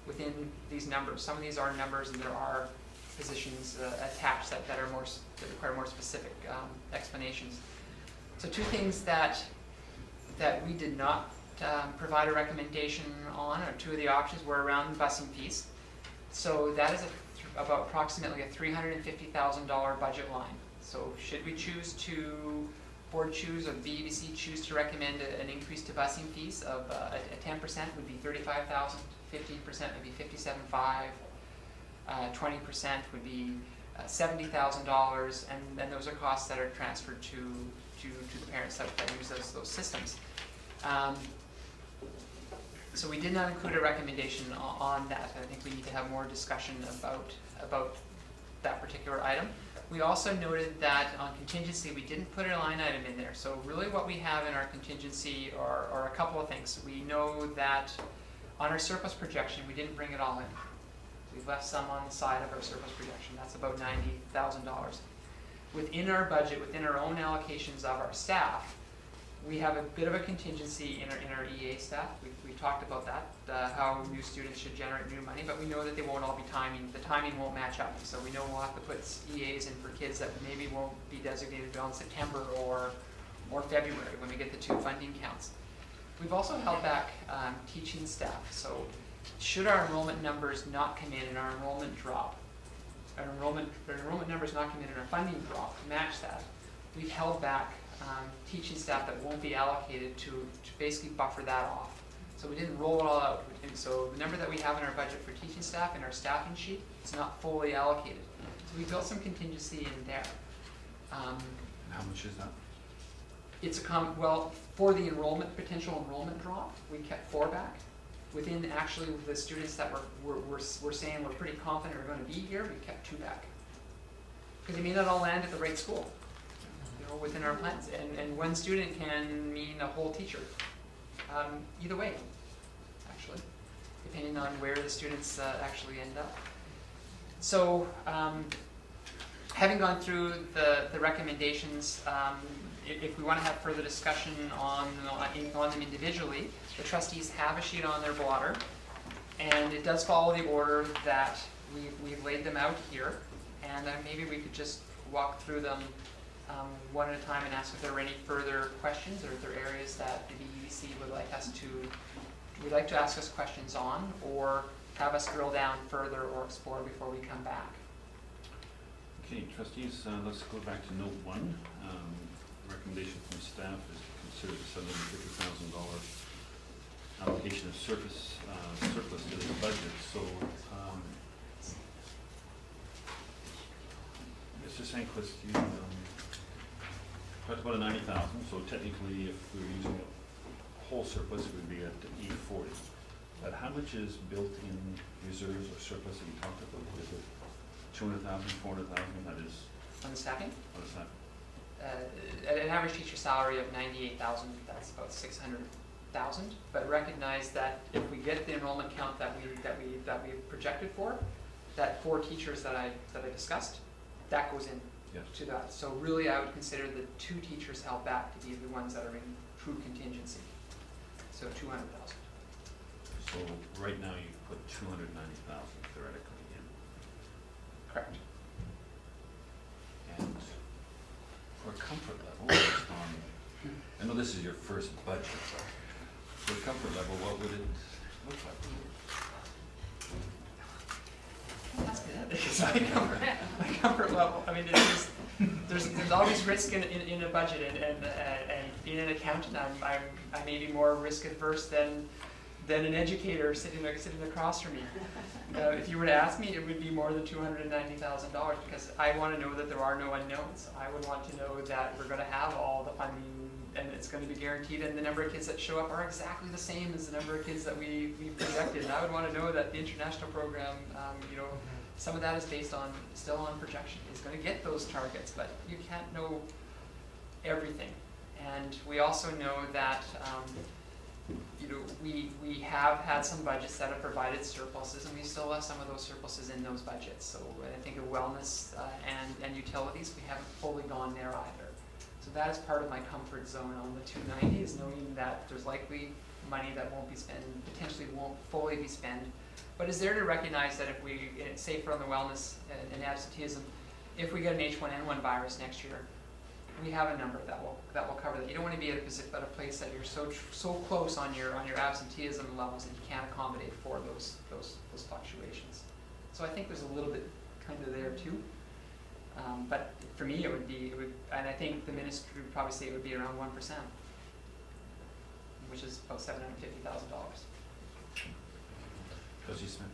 within these numbers. Some of these are numbers, and there are positions attached that require more specific explanations. So two things that we did not provide a recommendation on, or two of the options, were around the busing fees. So that is about approximately a $350,000 budget line. So should we board choose, or BEBC choose to recommend an increase to busing fees of a 10% would be $35,000, 15% would be $57,500, 20% would be $70,000, and those are costs that are transferred to the parents that use those systems. So we did not include a recommendation on that. I think we need to have more discussion about that particular item. We also noted that on contingency, we didn't put a line item in there. So really what we have in our contingency are a couple of things. We know that on our surplus projection, we didn't bring it all in. We've left some on the side of our surplus projection. That's about $90,000. Within our budget, within our own allocations of our staff, we have a bit of a contingency in our EA staff. We talked about that, how new students should generate new money, but we know that they won't all be timing. The timing won't match up. So we know we'll have to put EAs in for kids that maybe won't be designated beyond September or February when we get the two funding counts. We've also held back teaching staff. So should our enrollment numbers not come in and our enrollment drop, our enrollment numbers not come in and our funding drop to match that, we've held back teaching staff that won't be allocated to basically buffer that off. So we didn't roll it all out. So the number that we have in our budget for teaching staff in our staffing sheet is not fully allocated. So we built some contingency in there. How much is that? It's well, for the potential enrollment drop, we kept 4 back. Within actually the students that we're saying we're pretty confident are going to be here, we kept 2 back. Because they may not all land at the right school, you know, within our plans. And one student can mean a whole teacher. Either way, actually, depending on where the students actually end up. So, having gone through the recommendations, if we want to have further discussion on them individually, the trustees have a sheet on their blotter, and it does follow the order that we've laid them out here. And maybe we could just walk through them one at a time and ask if there are any further questions, or if there are areas that the BEDC would like to ask us questions on, or have us drill down further or explore before we come back. Okay, trustees, let's go back to note 1. Recommendation from staff is to consider the $750,000 allocation of surplus to the budget. So, Mr. Sanquist, you talked about a $90,000. So technically, if we were using a whole surplus, it would be at $840. But how much is built in reserves or surplus that you talked about? Is it 200,000, 400,000? That is On the staffing? on the staff. At an average teacher salary of $98,000, that's about $600,000. But recognize that if we get the enrollment count that we projected for, that 4 teachers that I discussed, that goes in to that. So really, I would consider the 2 teachers held back to be the ones that are in true contingency. So 200,000. So right now you put 290,000 theoretically in. Correct. And for comfort level, based on, I know this is your first budget, for comfort level, what would it look like? That's good. Because my comfort level. I mean, there's always risk in a budget, and being an accountant, I may be more risk adverse than an educator sitting across from me. If you were to ask me, it would be more than $290,000, because I want to know that there are no unknowns. I would want to know that we're going to have all the funding, and it's going to be guaranteed, and the number of kids that show up are exactly the same as the number of kids that we projected. And I would want to know that the international program, some of that is based on, still on projection. It's going to get those targets, but you can't know everything. And we also know that you know, we have had some budgets that have provided surpluses, and we still have some of those surpluses in those budgets. So I think of wellness and utilities, we haven't fully gone there either. So that is part of my comfort zone on the 290, is knowing that there's likely money that won't be spent, potentially won't fully be spent, but is there to recognize that if we, say for on the wellness and absenteeism, if we get an H1N1 virus next year, we have a number that will cover that. You don't want to be at a place that you're so close on your absenteeism levels that you can't accommodate for those fluctuations. So I think there's a little bit kind of there too. But for me, it would, and I think the ministry would probably say it would be around 1%, which is about $750,000. Trustee Smith?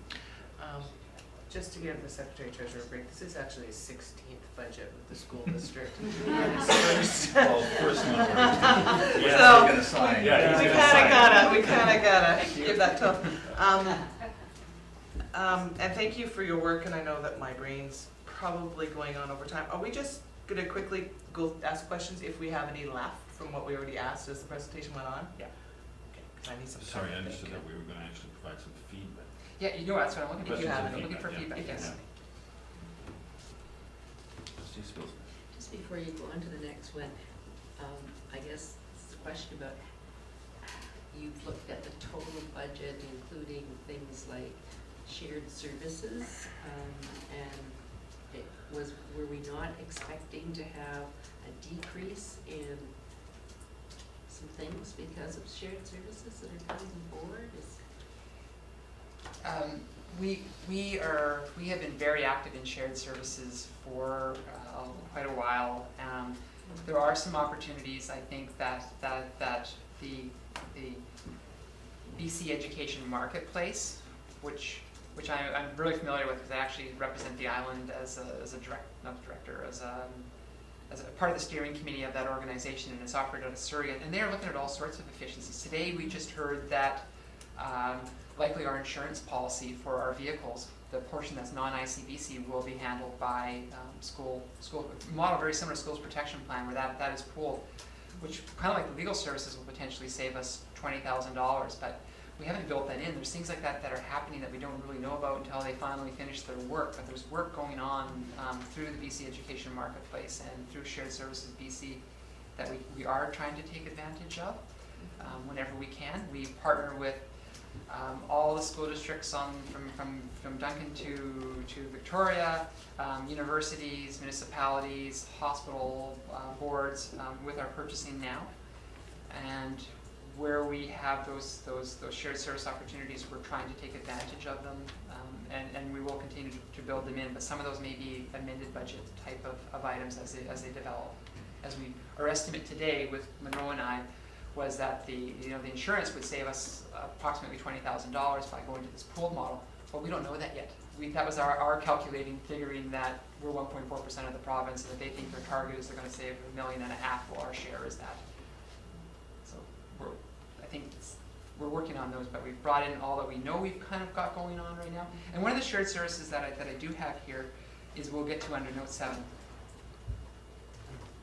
Just to give the Secretary Treasurer a break, this is actually his 16th budget with the school district. And his first. Well, first one. Yeah, So- we're gonna sign. Yeah, he's We gonna kinda sign. gotta give that to him. And thank you for your work, and I know that my brain's probably going on over time. Are we just gonna quickly go ask questions if we have any left from what we already asked as the presentation went on? Yeah. Okay, 'cause I need some. Sorry, I time to understood think. that we were gonna actually provide some feedback. Yeah, you know, that's what I'm looking for. If you have I'm any. looking for feedback, Yeah. yes. Trustee Spills? Just before you go on to the next one, I guess it's a question about, you've looked at the total budget, including things like shared services, and were we not expecting to have a decrease in some things because of shared services that are coming forward? We have been very active in shared services for quite a while. There are some opportunities, I think, that the BC Education Marketplace, which I'm really familiar with, because I actually represent the island as a part of the steering committee of that organization, and it's operated out of Surrey, and they're looking at all sorts of efficiencies. Today, we just heard that likely our insurance policy for our vehicles, the portion that's non-ICBC, will be handled by school model very similar to Schools Protection Plan, where that is pooled, which kind of like the legal services will potentially save us $20,000, but we haven't built that in. There's things like that that are happening that we don't really know about until they finally finish their work, but there's work going on through the BC Education Marketplace and through Shared Services BC that we are trying to take advantage of whenever we can. We partner with all the school districts from Duncan to Victoria, universities, municipalities, hospital boards with our purchasing now. And where we have those shared service opportunities, we're trying to take advantage of them, and we will continue to build them in. But some of those may be amended budget type of items as they develop. Our estimate today with Monroe and I was that the insurance would save us approximately $20,000 by going to this pooled model, but we don't know that yet. That was our calculating, figuring that we're 1.4% of the province, and if they think their target is they're going to save $1.5 million, well, our share is that. So I think we're working on those, but we've brought in all that we know we've kind of got going on right now. And one of the shared services that I do have here is we'll get to under Note 7,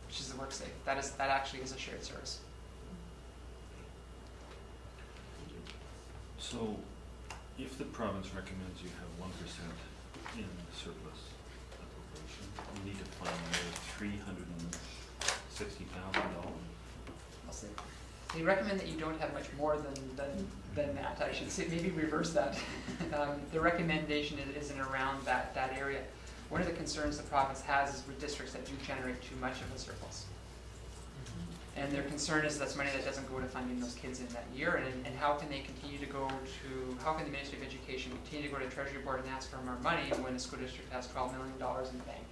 which is the WorkSafe. That actually is a shared service. So, if the province recommends you have 1% in surplus appropriation, you need to find another $360,000. I'll say. They recommend that you don't have much more than that. I should say, maybe reverse that. The recommendation isn't around that area. One of the concerns the province has is with districts that do generate too much of a surplus. And their concern is that's money that doesn't go to funding those kids in that year, and how can they continue to how can the Ministry of Education continue to go to the Treasury Board and ask for more money when the school district has $12 million in the bank?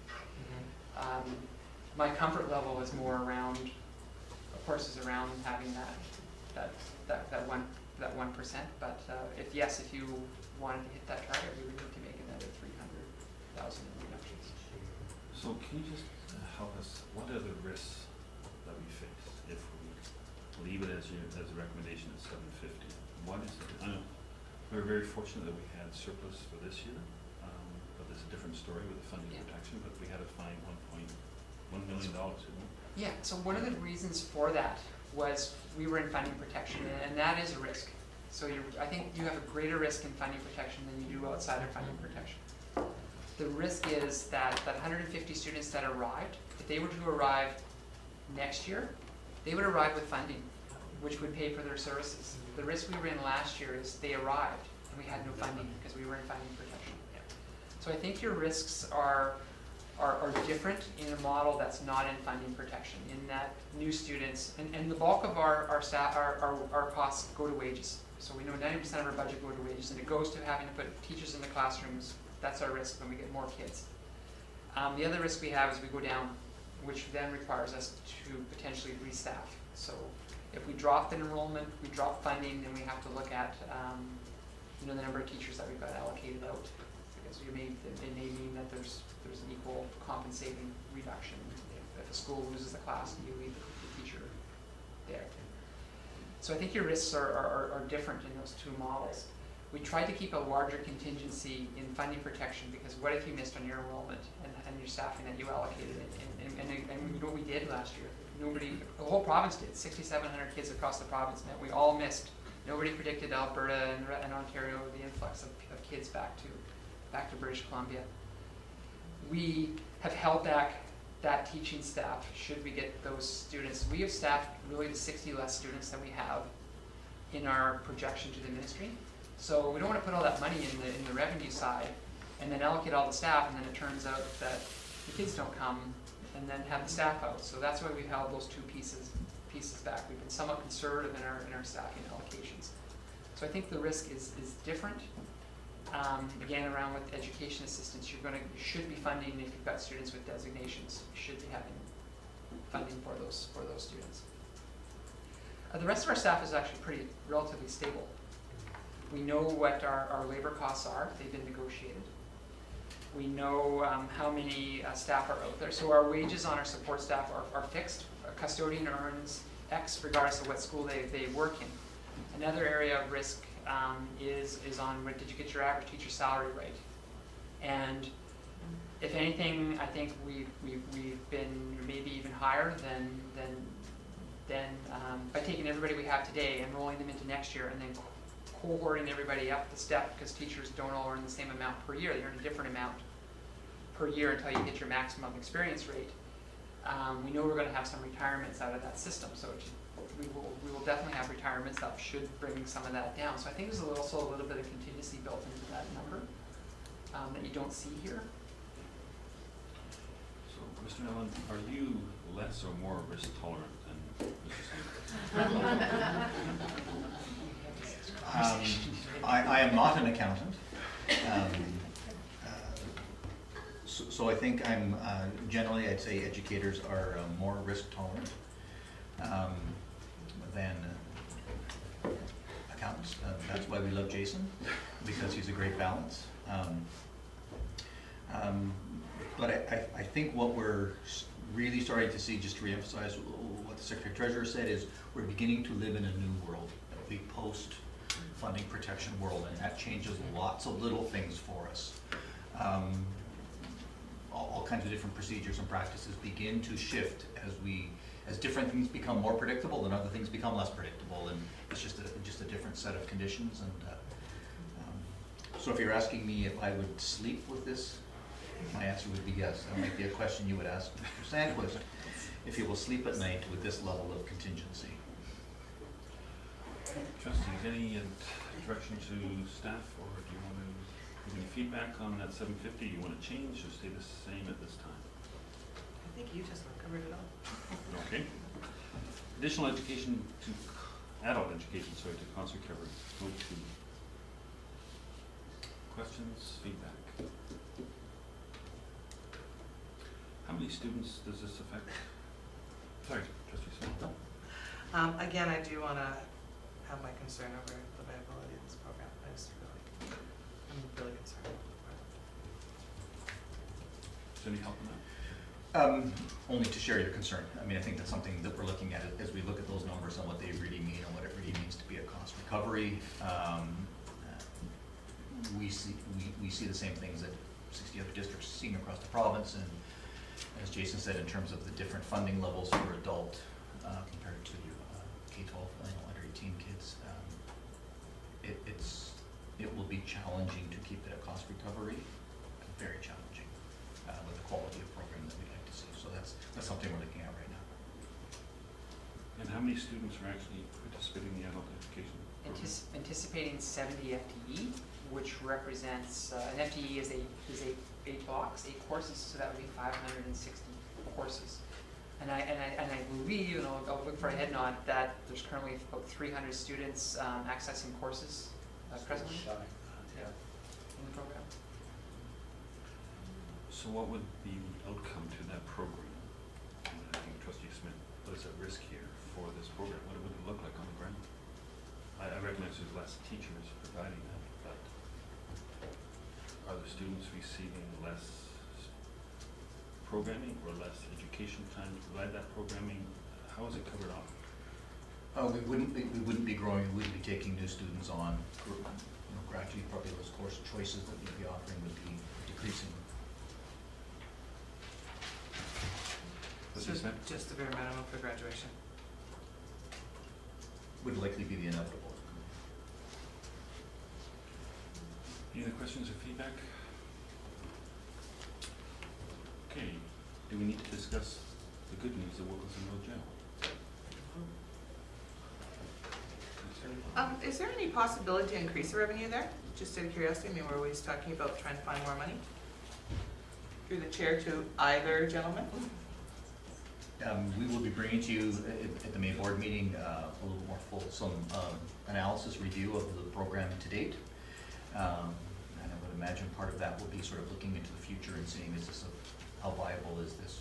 My comfort level is more around, of course, is around having that 1%, but if you wanted to hit that target, we would need to make another 300,000 reductions. So can you just help us, what are the risks that we face if we leave it as a recommendation at 750? What is it? I know we're very fortunate that we had surplus for this year, but it's a different story with the funding protection, but we had to find $1.1 million, didn't we? Yeah, so one of the reasons for that was we were in funding protection, and that is a risk. So I think you have a greater risk in funding protection than you do outside of funding protection. The risk is that 150 students that arrived, if they were to arrive next year, they would arrive with funding, which would pay for their services. The risk we were in last year is they arrived and we had no funding because we were in funding protection. So I think your risks are different in a model that's not in funding protection, in that new students, and the bulk of our staff, our costs go to wages. So we know 90% of our budget go to wages, and it goes to having to put teachers in the classrooms. That's our risk when we get more kids. The other risk we have is we go down, which then requires us to potentially restaff. So if we drop the enrollment, we drop funding, then we have to look at the number of teachers that we've got allocated out. Because it may mean that there's an equal compensating reduction. If a school loses a class, you leave the teacher there. So I think your risks are different in those two models. We tried to keep a larger contingency in funding protection because what if you missed on your enrollment and your staffing that you allocated? And you know what we did last year? The whole province did. 6,700 kids across the province meant we all missed. Nobody predicted Alberta and Ontario, the influx of kids back to British Columbia. We have held back that teaching staff should we get those students. We have staffed really the 60 less students than we have in our projection to the ministry. So we don't want to put all that money in the revenue side and then allocate all the staff, and then it turns out that the kids don't come and then have the staff out. So that's why we've held those two pieces back. We've been somewhat conservative in our staffing allocations. So I think the risk is different. Again, around with education assistance, you should be funding if you've got students with designations. You should be having funding for those students. The rest of our staff is actually relatively stable. We know what our labor costs are. They've been negotiated. We know how many staff are out there. So our wages on our support staff are fixed. A custodian earns X regardless of what school they work in. Another area of risk is on did you get your average teacher salary right? And if anything, I think we've been maybe even higher than by taking everybody we have today and rolling them into next year and then cohorting everybody up the step, because teachers don't all earn the same amount per year. They earn a different amount per year until you hit your maximum experience rate. We know we're going to have some retirements out of that system, so we will definitely have retirements that should bring some of that down. So I think there's also a little bit of contingency built into that number that you don't see here. So, Mr. Allen, are you less or more risk tolerant than Mr. Singh? I am not an accountant. So I think I'm, generally I'd say educators are more risk tolerant than accountants. That's why we love Jason, because he's a great balance. But I think what we're really starting to see, just to reemphasize what the Secretary Treasurer said, is we're beginning to live in a new world, a big post-funding protection world, and that changes lots of little things for us. All kinds of different procedures and practices begin to shift as different things become more predictable and other things become less predictable, and it's just a different set of conditions. And so if you're asking me if I would sleep with this, my answer would be yes. That might be a question you would ask Mr. Sandquist, if he will sleep at night with this level of contingency. Trustees, any direction to staff, or do you want to give any feedback on that 750? You want to change or stay the same at this time? I think you just covered it all. Okay. Additional education to adult education, sorry, to concert coverage. Move to questions, feedback. How many students does this affect? Sorry, Trustee Smith. Again, I do want to have my concern over the viability of this program. I'm really concerned. Is there any help in that? Only to share your concern. I mean, I think that's something that we're looking at as we look at those numbers and what they really mean and what it really means to be a cost recovery. We see the same things that 60 other districts are seeing across the province, and as Jason said, in terms of the different funding levels for adult compared to keep that cost recovery very challenging with the quality of program that we'd like to see. So that's something we're looking at right now. And how many students are actually participating in the adult education program? Anticipating 70 FTE, which represents, an FTE is 8 blocks, 8 courses, so that would be 560 courses. And I believe, and I'll look for a head nod, that there's currently about 300 students accessing courses presently in the program. So what would be the outcome to that program? And I think Trustee Smith was at risk here for this program. What would it look like on the ground? I recognize there's less teachers providing that, but are the students receiving less programming or less education time to provide that programming? How is it covered off? We wouldn't be growing, we wouldn't be taking new students on. Gradually, probably those course choices that we'd be offering would be decreasing. So just the bare minimum for graduation. Would likely be the inevitable. Any other questions or feedback? Okay, do we need to discuss the good news of Wilkinson Road Jail? Is there any possibility to increase the revenue there? Just out of curiosity, I mean, we're always talking about trying to find more money. Through the chair to either gentleman. We will be bringing to you at the May board meeting a little more fulsome analysis review of the program to date. And I would imagine part of that will be sort of looking into the future and seeing how viable is this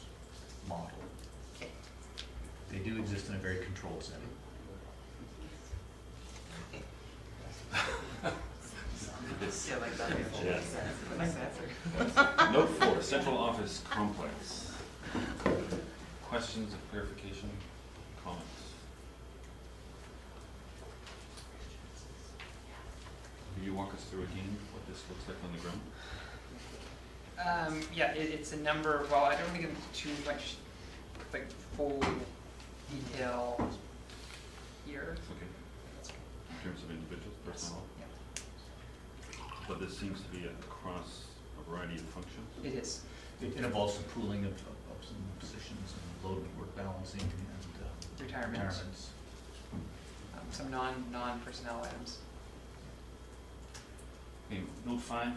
model. They do exist in a very controlled setting. Yeah, like that. Yeah. Nice answer. Note 4, Central Office Complex. Questions of clarification, comments? Will you walk us through again what this looks like on the ground? Yeah, it's a number, well, I don't want to get into too much, like, full detail here. Okay, in terms of individuals, personnel? Yeah, But this seems to be across a variety of functions? it is. It involves some pooling of some positions and load work balancing and Retirements. retirements. Some non-personnel items. Okay, note 5,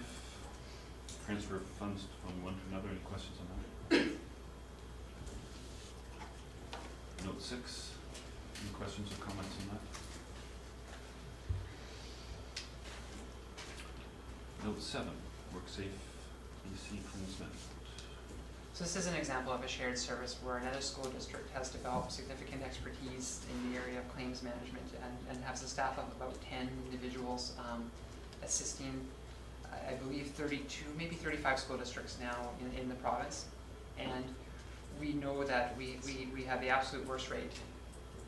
transfer of funds from one to another. Any questions on that? Note 6, any questions or comments on that? Note 7, WorkSafe BC Claims Management. So this is an example of a shared service where another school district has developed significant expertise in the area of claims management and has a staff of about 10 individuals assisting, I believe, 32, maybe 35 school districts now in the province. And we know that we have the absolute worst rate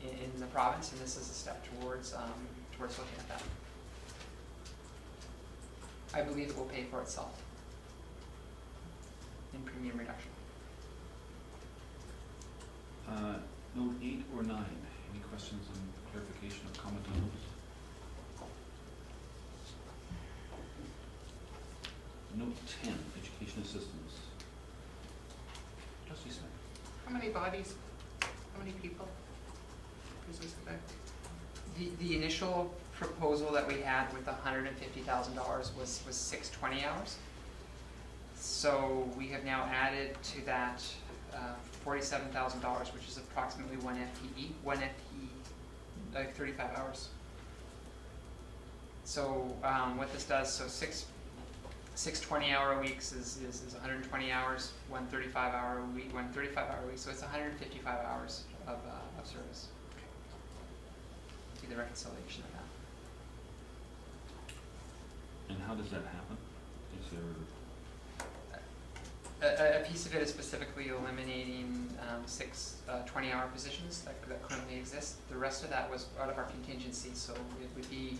in the province, and this is a step towards looking at that. I believe it will pay for itself in premium reduction. Note 8 or 9, any questions and clarification or comment on those? Note 10, education assistance. Trustee Smith. How many bodies, how many people does this affect? The initial proposal that we had with $150,000 was 620 hours. So we have now added to that $47,000, which is approximately one FTE, like 35 hours. So what this does, so six 20-hour weeks is 120 hours, one 35-hour week, so it's 155 hours of service. See the reconciliation of that. And how does that happen? Is there A piece of it is specifically eliminating 6 20-hour positions that currently exist. The rest of that was out of our contingency, so it would be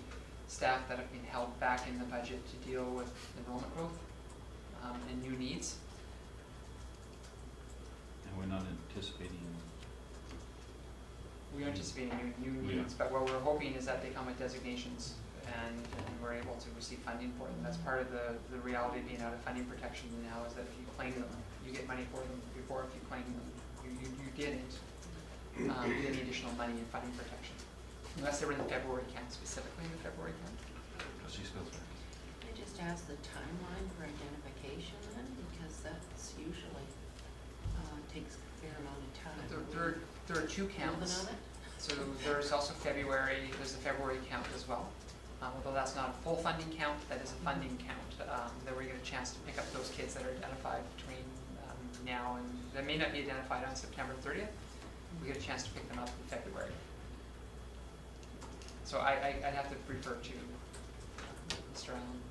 staff that have been held back in the budget to deal with enrollment growth and new needs. and we're not anticipating We are anticipating new Yeah. meetings, but what we're hoping is that they come with designations and we're able to receive funding for them. That's part of the reality of being out of funding protection now, is that if you claim them, you get money for them. Before, if you claim them, you didn't get any additional money in funding protection. Unless they were in the February count, specifically in the February count. Trustee Spillier. Can I just ask the timeline for identification then, because that's usually, takes a fair amount of time. There are two counts. Moving on it? So there's also February, there's the February count as well. Although that's not a full funding count, that is a funding count. That we get a chance to pick up those kids that are identified between now and, that may not be identified on September 30th. We get a chance to pick them up in February. So I'd have to refer to Mr. Allen.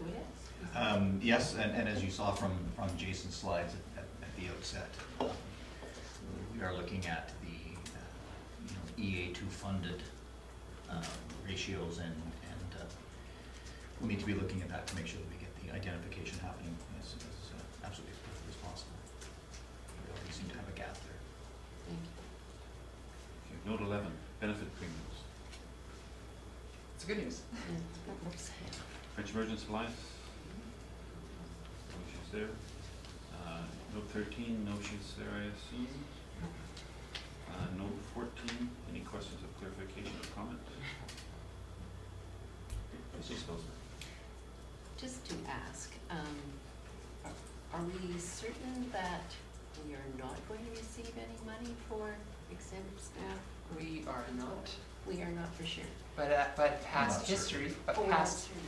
Yes. Yes, and as you saw from Jason's slides at the outset, we are looking at the EA2 funded ratios, and we need to be looking at that to make sure that we get the identification happening as absolutely as quickly as possible. We already seem to have a gap there. Thank you. Okay, Note 11, benefit premiums. It's good news. Oops. French Emergence Alliance. No issues there. Note 13, no issues there, I assume. Note 14, any questions of clarification or comment? Trustee Spillier. Just to ask, are we certain that we are not going to receive any money for exempt staff? We are not. We are not for sure. But past Not history, Oh, we're not certain.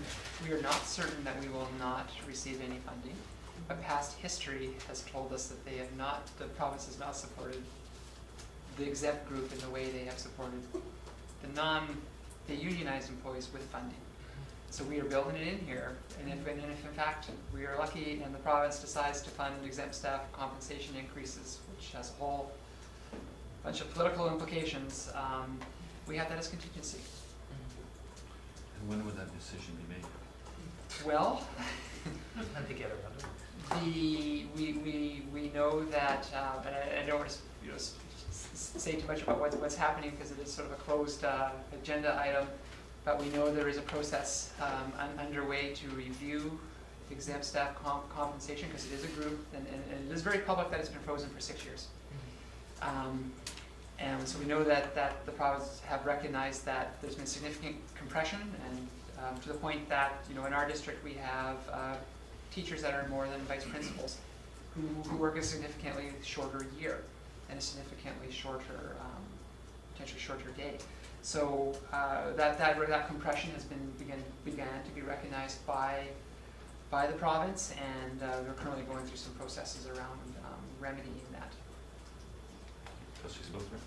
we are not certain that we will not receive any funding. But past history has told us that they have not, the province has not supported the exempt group in the way they have supported the unionized employees with funding. So we are building it in here, and if in fact we are lucky and the province decides to fund exempt staff compensation increases, which has a whole bunch of political implications, we have that as contingency. And when would that decision be made? Well, And to get around it. we know that, and I don't want to say too much about what's happening because it is sort of a closed agenda item, but we know there is a process underway to review exempt staff compensation, because it is a group, and it is very public that it's been frozen for 6 years. And so we know that the province have recognized that there's been significant compression, and to the point that, in our district we have teachers that are more than vice principals who work a significantly shorter year and a significantly shorter, potentially shorter day. So that compression has began to be recognized by the province, and we're currently going through some processes around remedying that. Trustee Spillier.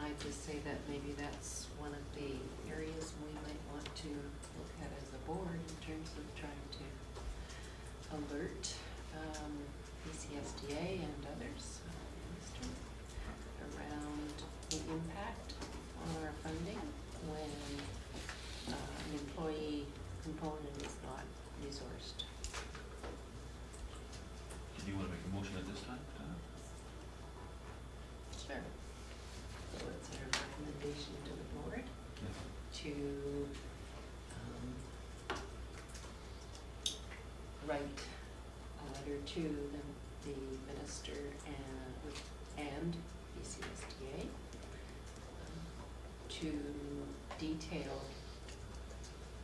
I'd just say that maybe that's one of the areas we might want to look at as a board in terms of trying to alert PCSDA and others around the impact on our funding when an employee component is not resourced. Do you want to make a motion at this time? Sure. So it's our recommendation to the board Yes. to write a letter to the minister and BCSDA to detail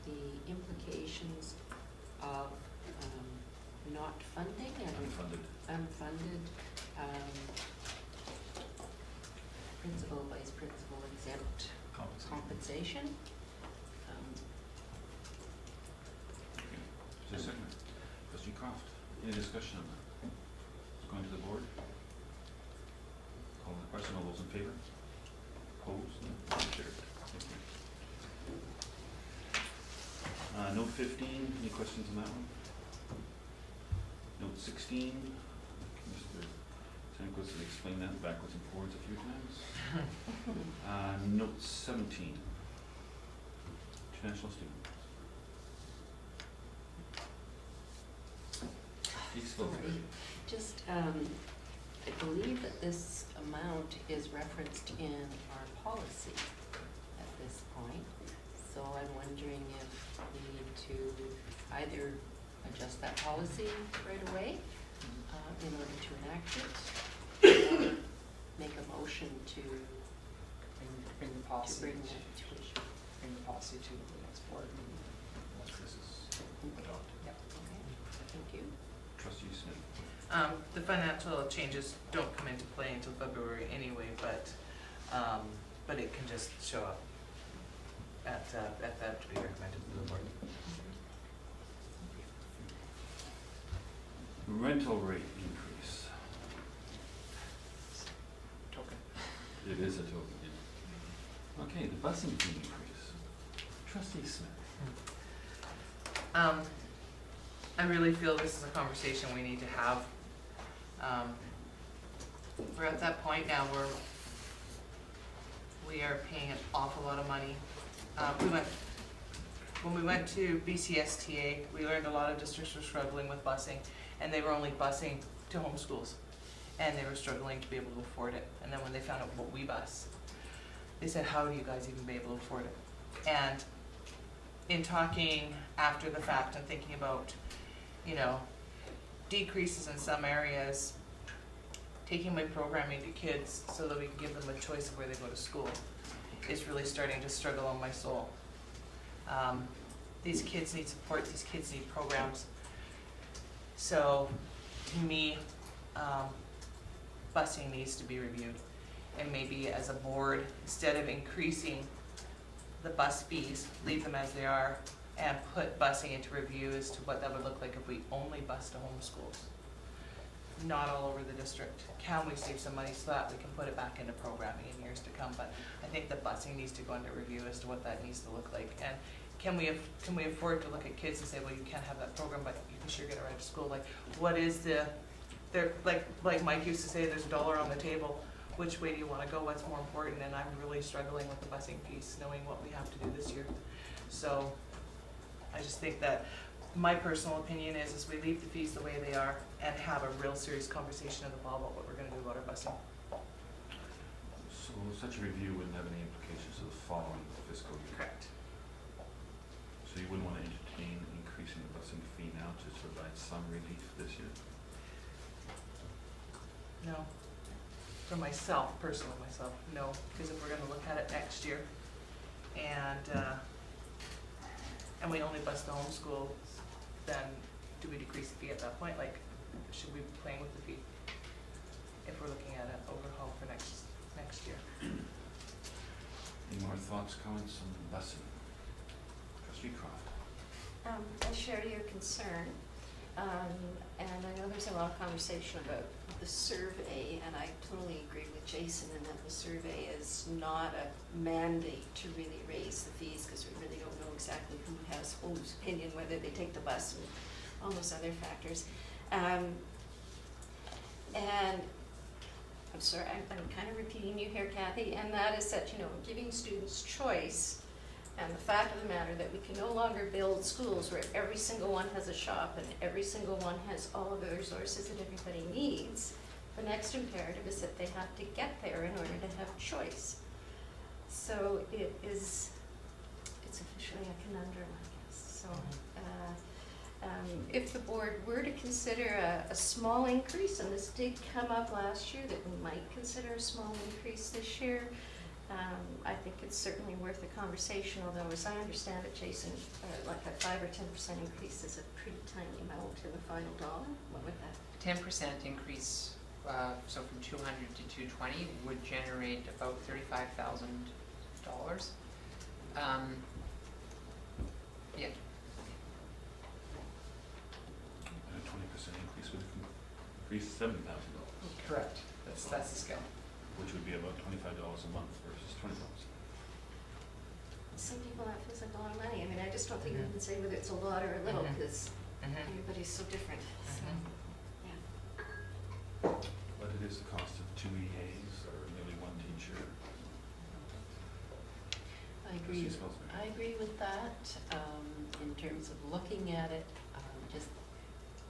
the implications of not funding and Unfunded. unfunded principal, vice principal exempt compensation. Is there a second? Trustee Croft, any discussion on that? Going to the board? Calling the question, all those in favor? Opposed? Motion carried. Thank you. Note 15, any questions on that one? Note 16, Mr. Sanquist has explained that backwards and forwards a few times. Note 17, international students. Please, Sorry, just I believe that this amount is referenced in our policy at this point. So I'm wondering if we need to either adjust that policy right away in order to enact it, or make a motion to Bring the policy, bring to- that to. bring the policy to the next board meeting. Once this is adopted. Yep. Okay, thank you. Trustee Smith? The financial changes don't come into play until February anyway, but it can just show up at that to be recommended to the board. Rental rate increase. Token. It is a token, yeah. Okay, the busing fee increase. Trustee Smith? I really feel this is a conversation we need to have. We're at that point now where we are paying an awful lot of money. When we went to BCSTA, we learned a lot of districts were struggling with busing, and they were only busing to homeschools, and they were struggling to be able to afford it. And then when they found out what we bus, they said, how do you guys even be able to afford it? And in talking after the fact and thinking about, you know, decreases in some areas, taking my programming to kids so that we can give them a choice of where they go to school is really starting to struggle on my soul. These kids need support, these kids need programs. So, to me, busing needs to be reviewed. And maybe as a board, instead of increasing the bus fees, leave them as they are, and put busing into review as to what that would look like if we only bus to homeschools. Not all over the district. Can we save some money so that we can put it back into programming in years to come? But I think the busing needs to go under review as to what that needs to look like. And can we afford to look at kids and say, well, you can't have that program, but you can sure get a ride to school? Like, what is like Mike used to say, there's a dollar on the table. Which way do you want to go? What's more important? And I'm really struggling with the busing piece, knowing what we have to do this year. So I just think that my personal opinion is we leave the fees the way they are and have a real serious conversation in the fall about what we're going to do about our busing. So such a review wouldn't have any implications of the following fiscal year? Correct. So you wouldn't want to entertain increasing the busing fee now to provide some relief this year? No. For myself, personally myself, no. Because if we're going to look at it next year and we only bus the homeschool, then do we decrease the fee at that point? Like, should we be playing with the fee if we're looking at an overhaul for next year? Any more thoughts, comments on busing? Trustee Croft? I share your concern, and I know there's a lot of conversation about the survey, and I totally agree with Jason in that the survey is not a mandate to really raise the fees, because we really don't know exactly who has whose opinion, whether they take the bus and all those other factors. And I'm sorry, I'm kind of repeating you here, Kathy, and that is that, you know, giving students choice, and the fact of the matter that we can no longer build schools where every single one has a shop and every single one has all of the resources that everybody needs. The next imperative is that they have to get there in order to have choice. So it's officially a conundrum, I guess. So if the board were to consider a small increase, and this did come up last year, that we might consider a small increase this year, I think it's certainly worth a conversation, although as I understand it, Jason, like a 5 or 10% increase is a pretty tiny amount in the final dollar. What would that? 10% increase, so from 200 to 220 would generate about $35,000. Yeah. And a 20% increase would increase $70,000. Correct. That's the scale. Which would be about $25 a month versus $20. Some people that feels like a lot of money. I mean, I just don't think we can say whether it's a lot or a little, because everybody's so different. So, yeah. But it is the cost of 2 EAs or nearly 1 teacher. I agree. Trustee Speltzman? I agree with that, in terms of looking at it, just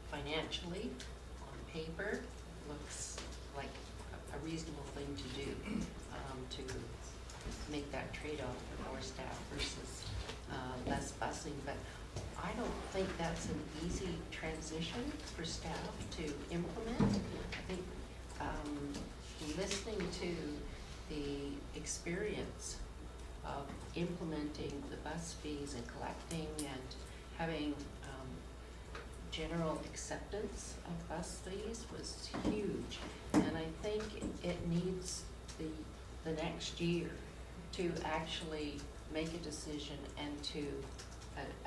financially, on paper, looks like a reasonable thing to do, to make that trade-off for more staff versus less busing. But I don't think that's an easy transition for staff to implement. I think listening to the experience of implementing the bus fees and collecting and having general acceptance of bus fees was huge. And I think it needs the next year to actually make a decision and to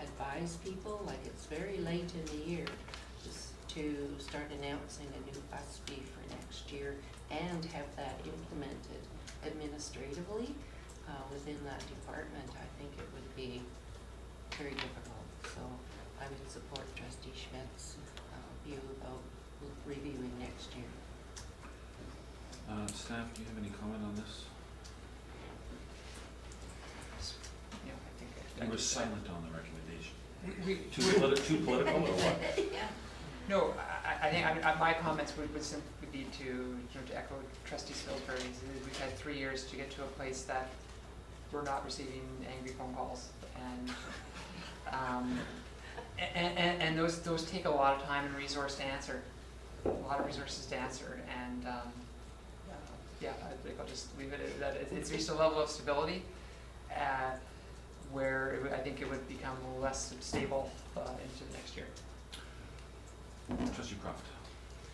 advise people, like it's very late in the year, just to start announcing a new bus fee for next year and have that implemented administratively within that department. I think it would be very difficult. So I would support Trustee Schmidt's view about reviewing next year. Staff, do you have any comment on this? Yeah, I think. You were silent on the recommendation. We- Too political or what? No, I think, I mean, my comments would simply be to, to echo Trustee Spilsbury's. We've had 3 years to get to a place that we're not receiving angry phone calls, and those take a lot of time and resource to answer, a lot of resources to answer, and yeah, I think I'll just leave it at that. It's reached a level of stability where I think it would become less stable into the next year. Trustee Croft.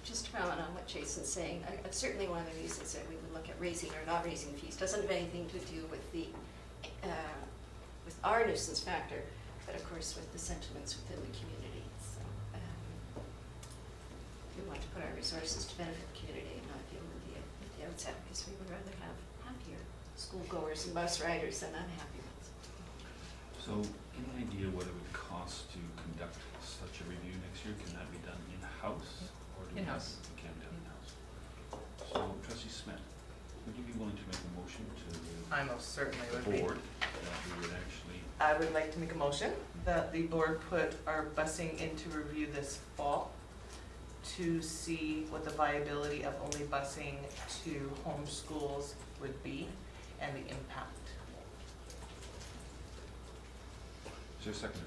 Just to comment on what Jason's saying, certainly one of the reasons that we would look at raising or not raising fees doesn't have anything to do with the with our nuisance factor, but of course with the sentiments within the community. So we want to put our resources to benefit the community and not deal with the outset, because we would rather have happier school goers and bus riders than unhappy ones. So, any idea what it would cost to conduct such a review next year? Can that be done in-house? Or do we have- In-house. It can be done in-house. So, Trustee Smith, would you be willing to make a motion to I most certainly the would be. board that we would actually, I would like to make a motion that the board put our busing into review this fall to see what the viability of only busing to home schools would be and the impact. is there a second?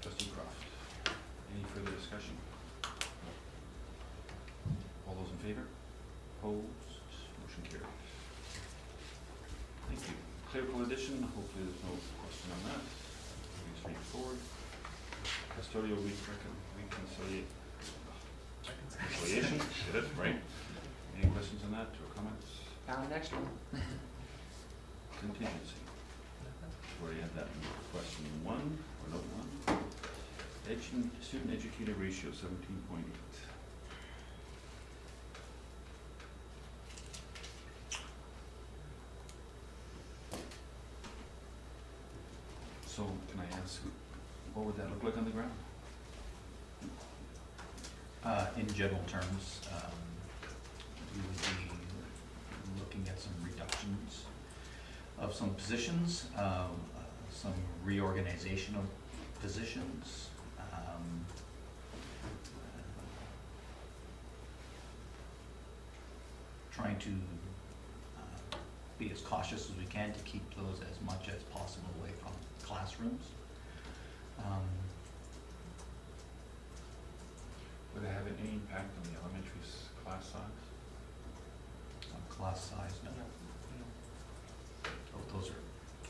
Trustee Croft, any further discussion? All those in favor? Opposed? Motion carries. Thank you. Clerical addition, hopefully there's no question on that. Pretty straightforward. Custodial reconciliation, get it, right? Any questions on that or comments? Down the next one. Contingency. Where you had that in question 1 or note 1. Student educator ratio 17.8. So can I ask, what would that look like on the ground? In general terms, we would be looking at some reductions of some positions, some reorganization of positions, trying to be as cautious as we can to keep those as much as possible away from classrooms. Would it have any impact on the elementary class size? Class size, no. Those are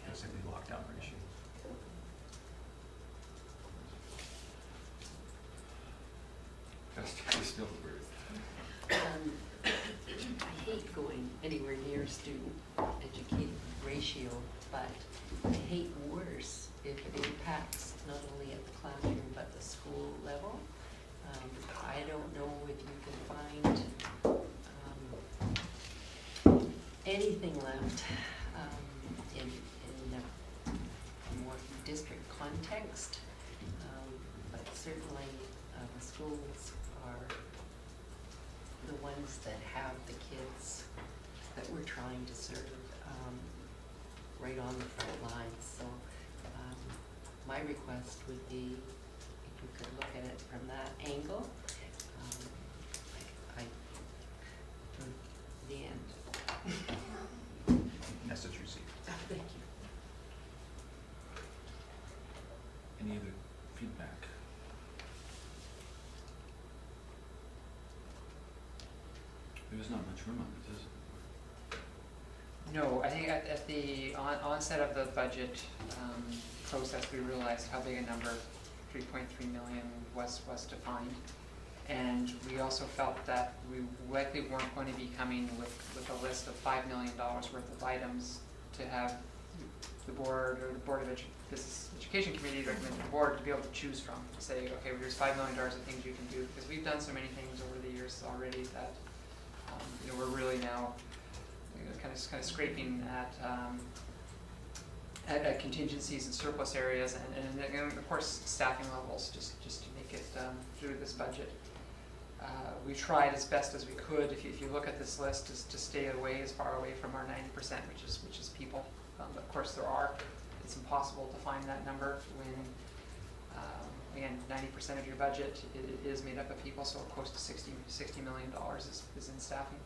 basically lockdown ratios. Trustee Spilsbury. I hate going anywhere near student educated ratio, but I hate worse if it impacts not only at the classroom but the school level. I don't know if you can find anything left in a more district context, but certainly the schools are the ones that have the kids that we're trying to serve right on the front lines. So my request would be if we could look at it from that angle. I back? There's not much room on it, is there? No, I think at the onset of the budget process, we realized how big a number 3.3 million was defined. And we also felt that we likely weren't going to be coming with a list of $5 million worth of items to have the board or the Board of Business Education Committee recommend to the board to be able to choose from, to say, okay, well, here's $5 million of things you can do, because we've done so many things over the years already that we're really now kind of scraping at contingencies and surplus areas, and of course staffing levels, just to make it through this budget. We tried as best as we could, if you look at this list, to stay away as far away from our 90%, which is people. Of course it's impossible to find that number when, again, 90% of your budget is made up of people, so close to $60 million is in staffing.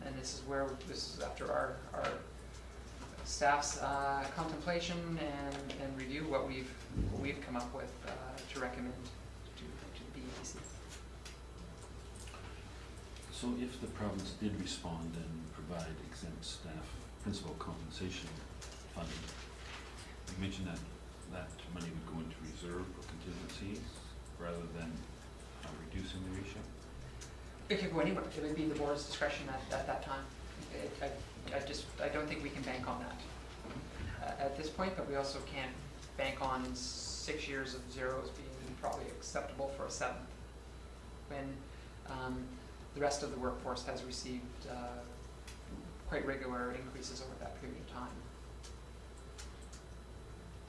And this is after our staff's contemplation and review what we've come up with to recommend to the BEDC. So if the province did respond and provide exempt staff principal compensation funding, you mentioned that money would go into reserve or contingencies rather than reducing the ratio? It could go anywhere. It would be the board's discretion at that time. I don't think we can bank on that at this point, but we also can't bank on 6 years of zeros being probably acceptable for a 7th, when the rest of the workforce has received quite regular increases over that period of time.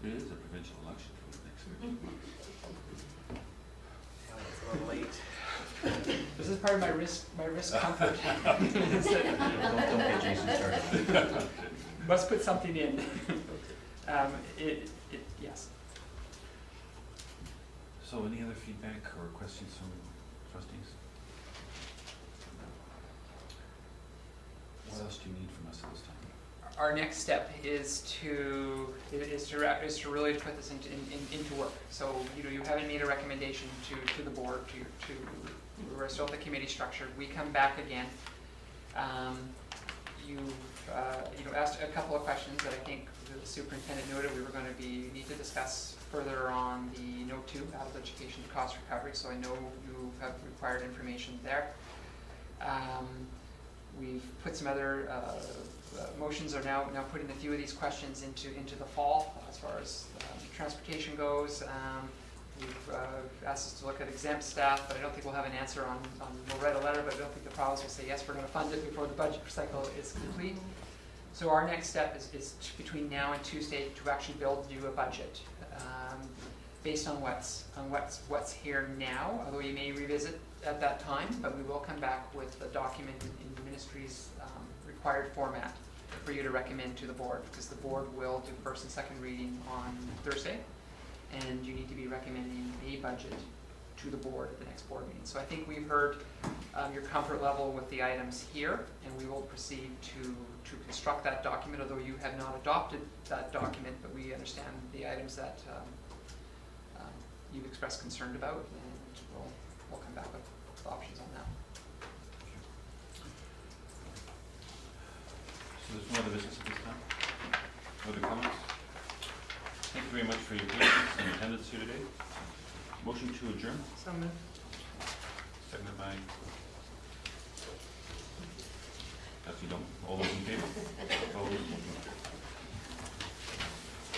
It is a provincial election for the next 13 months. Yeah, it's a little late. This is part of my risk comfort. Don't get Jason started. Must put something in. Yes. So any other feedback or questions from trustees? What else do you need from us at this time? Our next step is to really put this into work. So you haven't made a recommendation to the board we're still at the committee structure. We come back again. You've asked a couple of questions that I think the superintendent noted we were going to need to discuss further on the Note 2, adult education cost recovery. So I know you have required information there. We've put some other motions are now putting a few of these questions into the fall as far as transportation goes. We've asked us to look at exempt staff, but I don't think we'll have an answer on we'll write a letter, but I don't think the province will say, yes, we're going to fund it before the budget cycle is complete. So our next step is between now and Tuesday to actually build you a budget based on what's here now, although you may revisit at that time, but we will come back with a document in the ministry's required format for you to recommend to the board, because the board will do first and second reading on Thursday, and you need to be recommending a budget to the board at the next board meeting. So I think we've heard your comfort level with the items here, and we will proceed to construct that document, although you have not adopted that document, but we understand the items that you've expressed concern about, and we'll come back with options on that. So there's no other business at this time? No other comments? Thank you very much for your patience and attendance here today. Motion to adjourn? So moved. Seconded by Kathy Don't. All those in favor? Opposed?